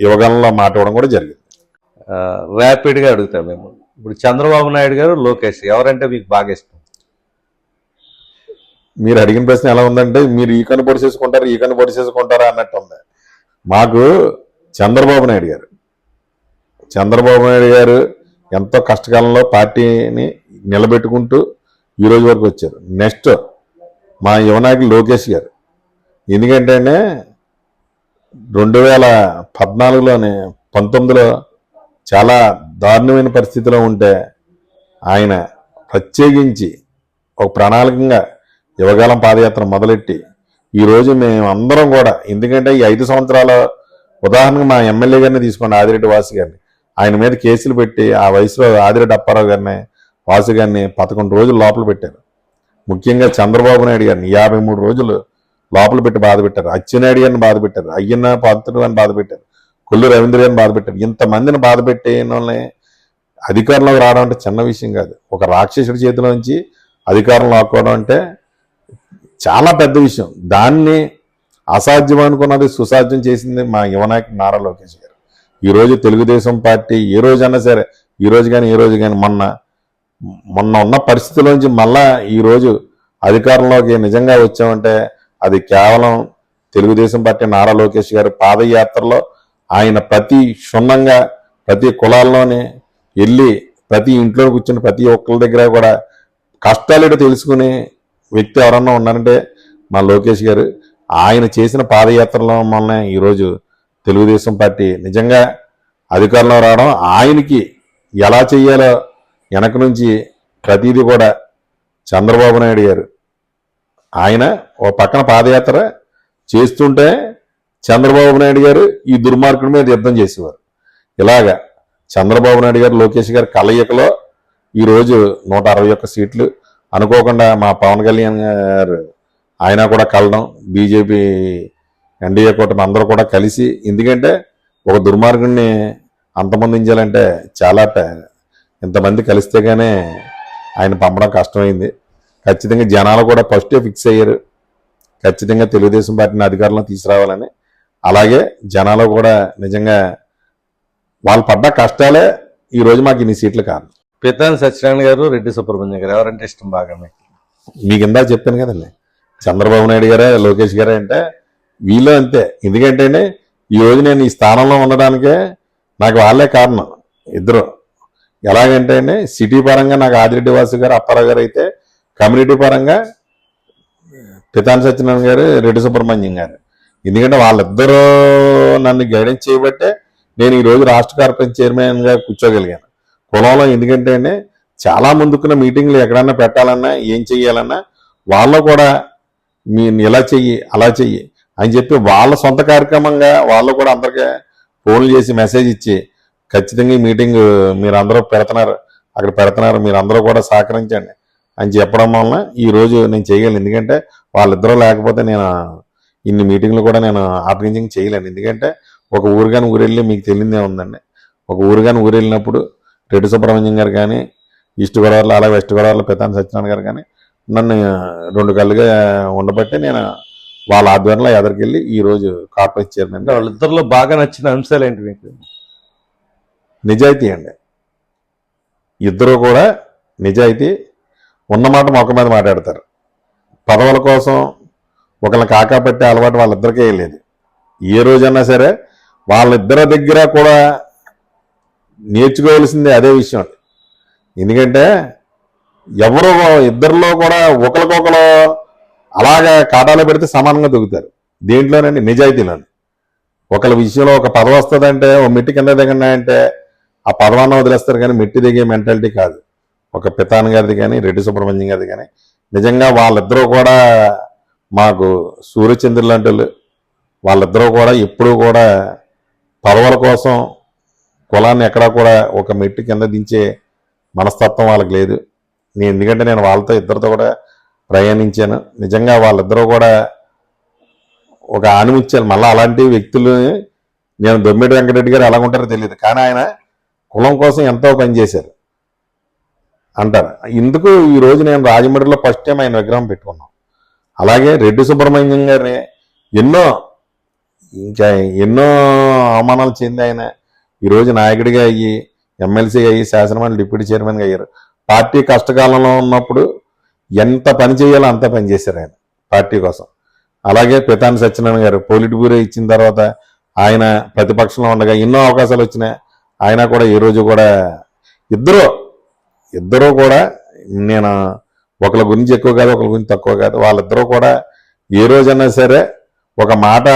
యువగలంలో మాట ఇవ్వడం కూడా జరిగింది. ర్యాపిడ్గా అడుగుతాం మేము. ఇప్పుడు చంద్రబాబు నాయుడు గారు, లోకేష్ ఎవరంటే మీకు బాగా ఇష్టం? మీరు అడిగిన ప్రశ్న ఎలా ఉందంటే మీరు ఈ కన్ను పొడి చేసుకుంటారా అన్నట్టు ఉంది. మాకు చంద్రబాబు నాయుడు గారు ఎంతో కష్టకాలంలో పార్టీని నిలబెట్టుకుంటూ ఈ రోజు వరకు వచ్చారు. నెక్స్ట్ మా యువనాయకులు లోకేష్ గారు. ఎందుకంటే 2014లోనే 19లో చాలా దారుణమైన పరిస్థితిలో ఉంటే ఆయన ప్రత్యేకించి ఒక ప్రణాళికంగా యువగాలం పాదయాత్ర మొదలెట్టి ఈరోజు మేము అందరం కూడా, ఎందుకంటే ఈ 5 సంవత్సరాల ఉదాహరణగా మా ఎమ్మెల్యే గారిని తీసుకోండి, ఆదిరెడ్డి వాసు గారిని. ఆయన మీద కేసులు పెట్టి ఆ వయసులో ఆదిరెడ్డి అప్పారావు గారిని, వాసు గారిని 11 రోజులు లోపల పెట్టారు. ముఖ్యంగా చంద్రబాబు నాయుడు గారిని 53 రోజులు లోపల పెట్టి బాధ పెట్టారు. అచ్చెన్నాయుడు గారిని బాధ పెట్టారు, అయ్యన్న పాత్రుడు అని బాధ పెట్టారు, కొల్లు రవీంద్ర గారిని బాధ పెట్టారు. ఇంతమందిని బాధ పెట్టిన వాళ్ళని అధికారంలోకి రావడం అంటే చిన్న విషయం కాదు. ఒక రాక్షసుడి చేతిలో నుంచి అధికారం లాక్కోవడం అంటే చాలా పెద్ద విషయం. దాన్ని అసాధ్యం అనుకున్నది సుసాధ్యం చేసింది మా యువనాయకుడు నారా లోకేష్ గారు. ఈరోజు తెలుగుదేశం పార్టీ ఏ రోజైనా సరే, ఈ రోజు కానీ మొన్న ఉన్న పరిస్థితుల్లోంచి మళ్ళా ఈరోజు అధికారంలోకి నిజంగా వచ్చామంటే అది కేవలం తెలుగుదేశం పార్టీ నారా లోకేష్ గారు పాదయాత్రలో ఆయన ప్రతి క్షుణ్ణంగా ప్రతి కులాల్లోనే వెళ్ళి ప్రతి ఇంట్లో కూర్చుని ప్రతి ఒక్కరి దగ్గర కూడా కష్టాలేటో తెలుసుకునే వ్యక్తి ఎవరన్నా ఉన్నారంటే మా లోకేష్ గారు. ఆయన చేసిన పాదయాత్రలో వల్ల ఈరోజు తెలుగుదేశం పార్టీ నిజంగా అధికారంలో రావడం, ఆయనకి ఎలా చెయ్యాలో వెనక నుంచి ప్రతిదీ కూడా చంద్రబాబు నాయుడు గారు ఆయన ఓ పక్కన పాదయాత్ర చేస్తుంటే చంద్రబాబు నాయుడు గారు ఈ దుర్మార్గుడి మీద యుద్ధం చేసేవారు. ఇలాగా చంద్రబాబు నాయుడు గారు లోకేష్ గారు కలయికలో ఈరోజు 161 సీట్లు. అనుకోకుండా మా పవన్ కళ్యాణ్ గారు ఆయన కూడా కలడం, బీజేపీ ఎన్డీఏ కూటమి అందరూ కూడా కలిసి, ఎందుకంటే ఒక దుర్మార్గుడిని అంతమొందించాలంటే చాలా ఇంతమంది కలిస్తేగానే ఆయన పంపడం కష్టమైంది. ఖచ్చితంగా జనాలు కూడా ఫస్టే ఫిక్స్ అయ్యారు ఖచ్చితంగా తెలుగుదేశం పార్టీని అధికారంలో తీసుకురావాలని. అలాగే జనాలు కూడా నిజంగా వాళ్ళు పడ్డ కష్టాలే ఈరోజు మాకు ఇన్ని సీట్లు కాదు. పితాని సత్యనారాయణ గారు, రెడ్డి సుబ్రహ్మణ్యం గారు ఎవరంటే ఇష్టం బాగా మీకు ఇందా చెప్పాను కదండి, చంద్రబాబు నాయుడు గారే లోకేష్ గారే అంటే వీళ్ళు అంతే. ఎందుకంటే ఈ రోజు నేను ఈ స్థానంలో ఉండడానికే నాకు వాళ్ళే కారణం ఇద్దరు. ఎలాగంటే సిటీ పరంగా నాకు ఆదిరెడ్డి వాసు గారు, అప్పారావు గారు అయితే, కమ్యూనిటీ పరంగా పితాని సత్యనారాయణ గారు, రెడ్డి సుబ్రహ్మణ్యం గారు. ఎందుకంటే వాళ్ళిద్దరూ నన్ను గైడెన్స్ చేయబట్టే నేను ఈరోజు రాష్ట్ర కార్పొరేషన్ చైర్మన్గా కూర్చోగలిగాను. కులంలో ఎందుకంటే చాలా ముందుకున్న మీటింగ్లు ఎక్కడన్నా పెట్టాలన్నా ఏం చెయ్యాలన్నా వాళ్ళు కూడా మీరు ఇలా చెయ్యి అలా చెయ్యి అని చెప్పి వాళ్ళ సొంత కార్యక్రమంగా వాళ్ళు కూడా అందరికీ ఫోన్లు చేసి మెసేజ్ ఇచ్చి ఖచ్చితంగా ఈ మీటింగ్ మీరు అందరూ పెడుతున్నారు, అక్కడ పెడుతున్నారు, మీరు అందరూ కూడా సహకరించండి అని చెప్పడం వలన ఈ రోజు నేను చేయగలను. ఎందుకంటే వాళ్ళిద్దరూ లేకపోతే నేను ఇన్ని మీటింగ్లు కూడా నేను ఆర్గనైజింగ్ చేయలేను. ఎందుకంటే ఒక ఊరుగాని ఊరెళ్ళి మీకు తెలియదే ఉందండి, ఒక ఊరుగాని ఊరెళ్ళినప్పుడు రెడ్డి సుబ్రహ్మణ్యం గారు కానీ, ఈస్ట్ గోదావరిలో అలాగే వెస్ట్ గోదావరిలో పెతాని సత్యనారాయణ గారు కానీ నన్ను రెండు కళ్ళుగా ఉండబట్టి నేను వాళ్ళ ఆధ్వర్యంలో ఎదరికెళ్ళి ఈ రోజు కార్పొరేట్ చైర్మన్. అంటే వాళ్ళిద్దరిలో బాగా నచ్చిన అంశాలు ఏంటి మీకు? నిజాయితీ అండి, ఇద్దరు కూడా నిజాయితీ, ఉన్నమాట మొక్క మీద మాట్లాడతారు. పదవుల కోసం ఒకళ్ళని కాకాపట్టే అలవాటు వాళ్ళిద్దరికీ లేదు. ఏ రోజన్నా సరే వాళ్ళిద్దరి దగ్గర కూడా నేర్చుకోవాల్సిందే అదే విషయం. ఎందుకంటే ఎవరో ఇద్దరిలో కూడా ఒకరికొకరు అలాగా కాటాలో పెడితే సమానంగా దొరుకుతారు. దేంట్లోనండి? నిజాయితీలోని. ఒకళ్ళ విషయంలో ఒక పదవి వస్తుందంటే ఓ మెట్టి కింద దిగండి అంటే ఆ పదవాన్ని వదిలేస్తారు, కానీ మెట్టి దిగే మెంటాలిటీ కాదు. ఒక పితాన్ గారిది కానీ రెడ్డి సుబ్రహ్మణ్యం గారిది కానీ నిజంగా వాళ్ళిద్దరూ కూడా మాకు సూర్యచంద్రులు లాంటి వాళ్ళు. వాళ్ళిద్దరూ కూడా ఎప్పుడూ కూడా పదవుల కోసం కులాన్ని ఎక్కడా కూడా ఒక మెట్టు కింద దించే మనస్తత్వం వాళ్ళకి లేదు. ఎందుకంటే నేను వాళ్ళతో ఇద్దరితో కూడా ప్రయాణించాను. నిజంగా వాళ్ళిద్దరూ కూడా ఒక ఆనిముత్యాలు. మళ్ళీ అలాంటి వ్యక్తులు నేను దొమ్మిడి వెంకటరెడ్డి గారు ఎలా ఉంటారో తెలియదు, కానీ ఆయన కులం కోసం ఎంతో పనిచేశారు అంటారు. ఇందుకు ఈ రోజు నేను రాజమండ్రిలో ఫస్ట్ టైం ఆయన విగ్రహం పెట్టుకున్నాం. అలాగే రెడ్డి సుబ్రహ్మణ్యం గారిని ఎన్నో అవమానాలు చెంది ఆయన ఈరోజు నాయకుడిగా అయ్యి, ఎమ్మెల్సీగా అయ్యి, శాసనమండలి డిప్యూటీ చైర్మన్గా అయ్యారు. పార్టీ కష్టకాలంలో ఉన్నప్పుడు ఎంత పని చేయాలో అంత పని చేశారు ఆయన పార్టీ కోసం. అలాగే పితాని సత్యనారాయణ గారు పొలిట్ బ్యూరో ఇచ్చిన తర్వాత ఆయన ప్రతిపక్షంలో ఉండగా ఎన్నో అవకాశాలు వచ్చినాయి. ఆయన కూడా ఈ రోజు కూడా ఇద్దరు కూడా నేను ఒకళ్ళ గురించి ఎక్కువ కాదు, ఒకళ్ళ గురించి తక్కువ కాదు, వాళ్ళిద్దరూ కూడా ఏ రోజన్నా సరే ఒక మాట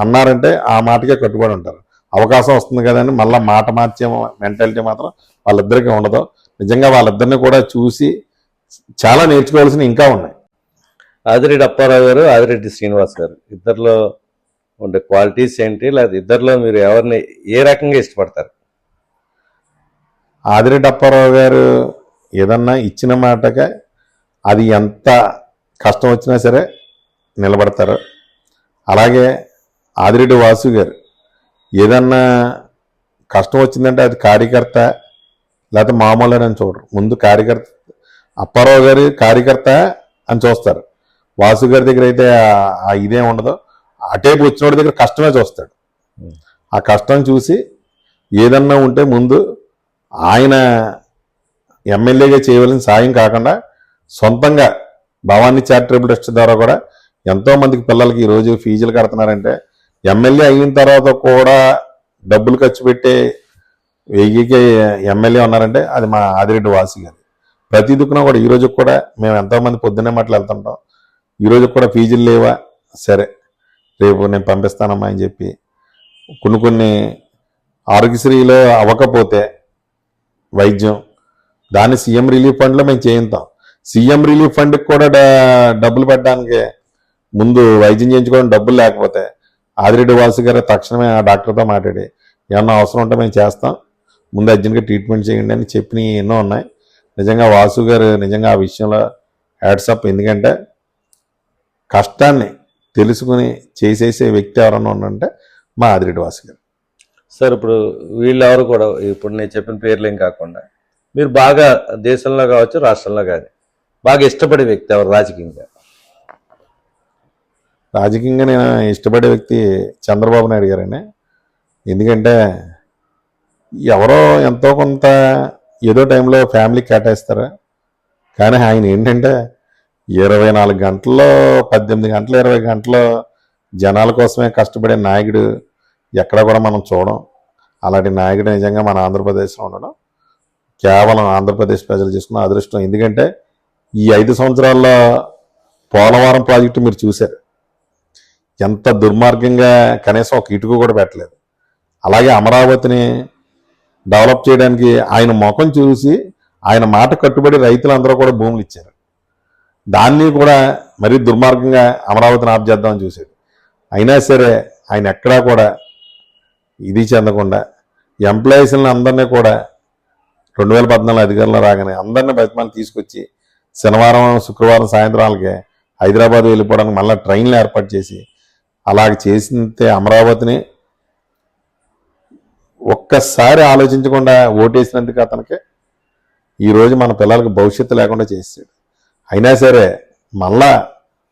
అన్నారంటే ఆ మాటకే కట్టుబడి ఉంటారు. అవకాశం వస్తుంది కదండి, మళ్ళీ మాట మార్చే మెంటాలిటీ మాత్రం వాళ్ళిద్దరికీ ఉండదు. నిజంగా వాళ్ళిద్దరిని కూడా చూసి చాలా నేర్చుకోవాల్సినవి ఇంకా ఉన్నాయి. ఆదిరెడ్డి అప్పారావు గారు, ఆదిరెడ్డి శ్రీనివాస్ గారు, ఇద్దరిలో ఉండే క్వాలిటీస్ ఏంటి? లేదా ఇద్దరిలో మీరు ఎవరిని ఏ రకంగా ఇష్టపడతారు? ఆదిరెడ్డి అప్పారావు గారు ఏదన్నా ఇచ్చిన మాటగా అది ఎంత కష్టం వచ్చినా సరే నిలబడతారు. అలాగే ఆదిరెడ్డి వాసు గారు ఏదన్నా కష్టం వచ్చిందంటే అది కార్యకర్త లేకపోతే మామూలు అని చూడరు. ముందు కార్యకర్త. అప్పారావు గారు కార్యకర్త అని చూస్తారు. వాసు గారి దగ్గర అయితే ఆ ఇదే ఉండదు. అటేపు వచ్చినోడి దగ్గర కష్టమే చూస్తాడు. ఆ కష్టం చూసి ఏదన్నా ఉంటే ముందు ఆయన ఎమ్మెల్యేగా చేయవలసిన సాయం కాకుండా సొంతంగా భవానీ చారిటబుల్ ట్రస్ట్ ద్వారా కూడా ఎంతో మందికి పిల్లలకి ఈరోజు ఫీజులు కడుతున్నారంటే ఎమ్మెల్యే అయిన తర్వాత కూడా డబ్బులు ఖర్చు పెట్టే వెయ్యికి ఎమ్మెల్యే ఉన్నారంటే అది మా ఆదిరెడ్డి వాసు గారు. ప్రతి దుక్కున కూడా ఈరోజు కూడా మేము ఎంతోమంది పొద్దున్నే మాటలు వెళ్తుంటాం. ఈరోజు కూడా ఫీజులు లేవా, సరే రేపు నేను పంపిస్తానమ్మా అని చెప్పి కొన్ని ఆరోగ్యశ్రీలో అవ్వకపోతే వైద్యం దాన్ని సీఎం రిలీఫ్ ఫండ్లో మేము చేయిస్తాం. సీఎం రిలీఫ్ ఫండ్కి కూడా డబ్బులు పెట్టడానికి ముందు వైద్యం చేయించుకోవడం డబ్బులు లేకపోతే ఆదిరెడ్డి వాసు గారు తక్షణమే ఆ డాక్టర్తో మాట్లాడి ఏమన్నా అవసరం ఉంటే మేము చేస్తాం, ముందు అర్జెంట్గా ట్రీట్మెంట్ చేయండి అని చెప్పినవి ఎన్నో ఉన్నాయి. నిజంగా వాసు గారు నిజంగా ఆ విషయంలో హ్యాట్సప్. ఎందుకంటే కష్టాన్ని తెలుసుకుని చేసేసే వ్యక్తి ఎవరన్నా ఉన్నారంటే మా ఆదిరెడ్డి వాసు గారు. సార్, ఇప్పుడు వీళ్ళెవరు కూడా ఇప్పుడు నేను చెప్పిన పేర్లేం కాకుండా మీరు బాగా దేశంలో కావచ్చు, రాష్ట్రంలో కానీ బాగా ఇష్టపడే వ్యక్తి ఎవరు రాజకీయంగా? రాజకీయంగా నేను ఇష్టపడే వ్యక్తి చంద్రబాబు నాయుడు గారండి. ఎందుకంటే ఎవరో ఎంతో కొంత ఏదో టైంలో ఫ్యామిలీకి కేటాయిస్తారు, కానీ ఆయన ఏంటంటే 24 గంటల్లో 18 గంటలు 20 గంటలు జనాల కోసమే కష్టపడే నాయకుడు ఎక్కడ కూడా మనం చూడం. అలాంటి నాయకుడు నిజంగా మన ఆంధ్రప్రదేశ్లో ఉండడం కేవలం ఆంధ్రప్రదేశ్ ప్రజలు చేసుకున్న అదృష్టం. ఎందుకంటే ఈ 5 సంవత్సరాల్లో పోలవరం ప్రాజెక్టు మీరు చూశారు, ఎంత దుర్మార్గంగా కనీసం ఒక ఇటుక కూడా పెట్టలేదు. అలాగే అమరావతిని డెవలప్ చేయడానికి ఆయన ముఖం చూసి ఆయన మాట కట్టుబడి రైతులందరూ కూడా భూములు ఇచ్చారు. దాన్ని కూడా మరీ దుర్మార్గంగా అమరావతిని ఆఫ్ చేద్దామని చూశాడు. అయినా సరే ఆయన ఎక్కడా కూడా ఇది చెందకుండా ఎంప్లాయీస్ని అందరినీ కూడా 2014 అధికారంలో రాగానే అందరినీ బతిమాలు తీసుకొచ్చి శనివారం శుక్రవారం సాయంత్రాలకే హైదరాబాద్ వెళ్ళిపోవడానికి మళ్ళీ ట్రైన్లు ఏర్పాటు చేసి అలాగ చేసితే అమరావతిని ఒక్కసారి ఆలోచించకుండా ఓటేసినందుకు అతనికి ఈరోజు మన పిల్లలకు భవిష్యత్తు లేకుండా చేసాడు. అయినా సరే మళ్ళా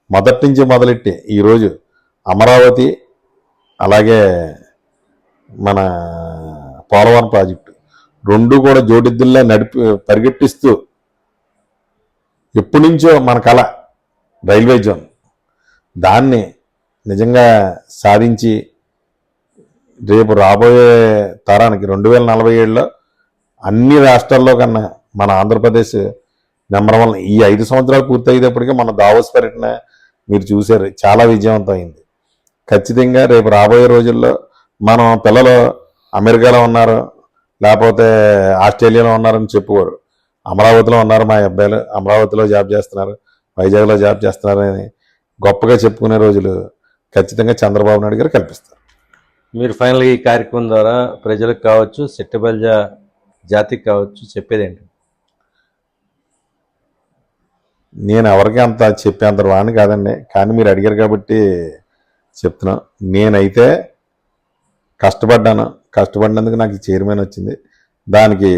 మొదటి నుంచి మొదలెట్టి ఈరోజు అమరావతి అలాగే మన పోలవరం ప్రాజెక్టు రెండు కూడా జోడిద్దుల్లా పరిగెట్టిస్తూ ఎప్పటి నుంచో మన కళ రైల్వే జోన్ దాన్ని నిజంగా సాధించి రేపు రాబోయే తరానికి 2047లో అన్ని రాష్ట్రాల్లో కన్నా మన ఆంధ్రప్రదేశ్ నెంబర్ 1. ఈ 5 సంవత్సరాలు పూర్తయ్యేటప్పటికీ మన దావోస్ పర్యటన మీరు చూశారు, చాలా విజయవంతం అయింది. ఖచ్చితంగా రేపు రాబోయే రోజుల్లో మనం పిల్లలు అమెరికాలో ఉన్నారు లేకపోతే ఆస్ట్రేలియాలో ఉన్నారని చెప్పుకోరు. అమరావతిలో ఉన్నారు మా అబ్బాయిలు, అమరావతిలో జాబ్ చేస్తున్నారు, వైజాగ్లో జాబ్ చేస్తున్నారు అని గొప్పగా చెప్పుకునే రోజులు ఖచ్చితంగా చంద్రబాబు నాయుడు గారు కల్పిస్తారు. మీరు ఫైనల్గా ఈ కార్యక్రమం ద్వారా ప్రజలకు కావచ్చు, సెట్టబల్జ జాతికి కావచ్చు చెప్పేది ఏంటి? నేను ఎవరికి అంత చెప్పేంత వాడిని కాదండి, కానీ మీరు అడిగారు కాబట్టి చెప్తున్నా. నేనైతే కష్టపడినందుకు నాకు చైర్మన్ వచ్చింది. దానికి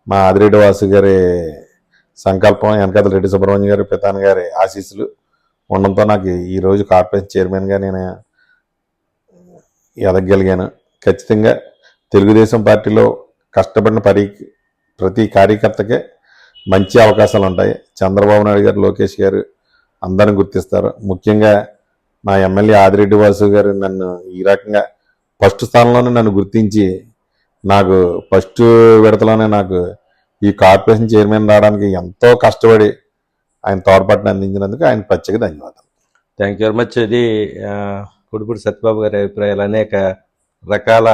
మా ఆదిరెడ్డి వాసు గారి సంకల్పం, వెనకాల రెడ్డి సుబ్రహ్మణ్యం గారి పితాని గారి ఆశీస్సులు ఉండడంతో నాకు ఈరోజు కార్పొరేషన్ చైర్మన్గా నేను ఎదగలిగాను. ఖచ్చితంగా తెలుగుదేశం పార్టీలో కష్టపడిన ప్రతి కార్యకర్తకే మంచి అవకాశాలు ఉంటాయి. చంద్రబాబు నాయుడు గారు, లోకేష్ గారు అందరిని గుర్తిస్తారు. ముఖ్యంగా మా ఎమ్మెల్యే ఆదిరెడ్డి వాసు గారు నన్ను ఈ రకంగా ఫస్ట్ స్థానంలోనే నన్ను గుర్తించి నాకు ఫస్ట్ విడతలోనే నాకు ఈ కార్పొరేషన్ చైర్మన్ రావడానికి ఎంతో కష్టపడి ఆయన తోడ్పాటుని అందించినందుకు ఆయన ప్రత్యేక ధన్యవాదాలు. Thank you very much. ఇది కుడిపూడి సత్యబాబు గారి అభిప్రాయాలు అనేక రకాల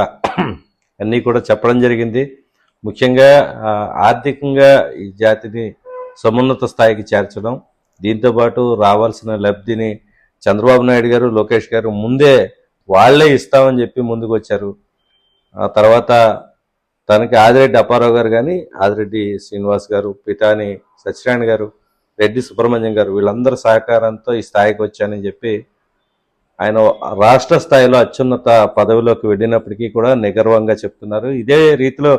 అన్నీ కూడా చెప్పడం జరిగింది. ముఖ్యంగా ఆర్థికంగా ఈ జాతిని సమున్నత స్థాయికి చేర్చడం, దీంతోపాటు రావాల్సిన లబ్ధిని చంద్రబాబు నాయుడు గారు, లోకేష్ గారు ముందే వాళ్లే ఇస్తామని చెప్పి ముందుకు వచ్చారు. ఆ తర్వాత తనకి ఆదిరెడ్డి అప్పారావు గారు కానీ, ఆదిరెడ్డి శ్రీనివాస్ గారు, పితాని సత్యనారాయణ గారు, రెడ్డి సుబ్రహ్మణ్యం గారు వీళ్ళందరి సహకారంతో ఈ స్థాయికి వచ్చానని చెప్పి ఆయన రాష్ట్ర స్థాయిలో అత్యున్నత పదవిలోకి వెళ్ళినప్పటికీ కూడా నిగర్వంగా చెప్తున్నారు. ఇదే రీతిలో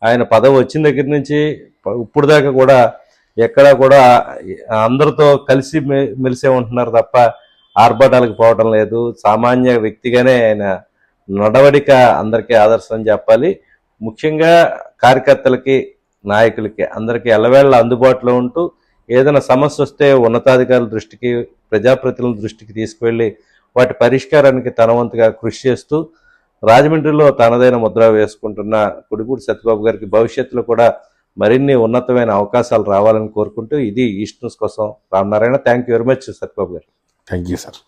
ఆయన పదవి వచ్చిన దగ్గర నుంచి ఇప్పుడు దాకా కూడా ఎక్కడా కూడా అందరితో కలిసి మెలిసే ఉంటున్నారు తప్ప ఆర్భాటాలకు పోవటం లేదు. సామాన్య వ్యక్తిగానే ఆయన నడవడిక అందరికీ ఆదర్శం చెప్పాలి. ముఖ్యంగా కార్యకర్తలకి, నాయకులకి అందరికీ ఎల్లవేళ అందుబాటులో ఉంటూ ఏదైనా సమస్య వస్తే ఉన్నతాధికారుల దృష్టికి, ప్రజాప్రతినిధుల దృష్టికి తీసుకువెళ్ళి వాటి పరిష్కారానికి తన వంతుగా కృషి చేస్తూ రాజమండ్రిలో తనదైన ముద్ర వేసుకుంటున్న కుడిపూడి సత్యబాబు గారికి భవిష్యత్తులో కూడా మరిన్ని ఉన్నతమైన అవకాశాలు రావాలని కోరుకుంటూ ఇది ఈస్ట్ న్యూస్ కోసం Ramanarayana. Thank you very much Satyababu గారు. Thank you sir.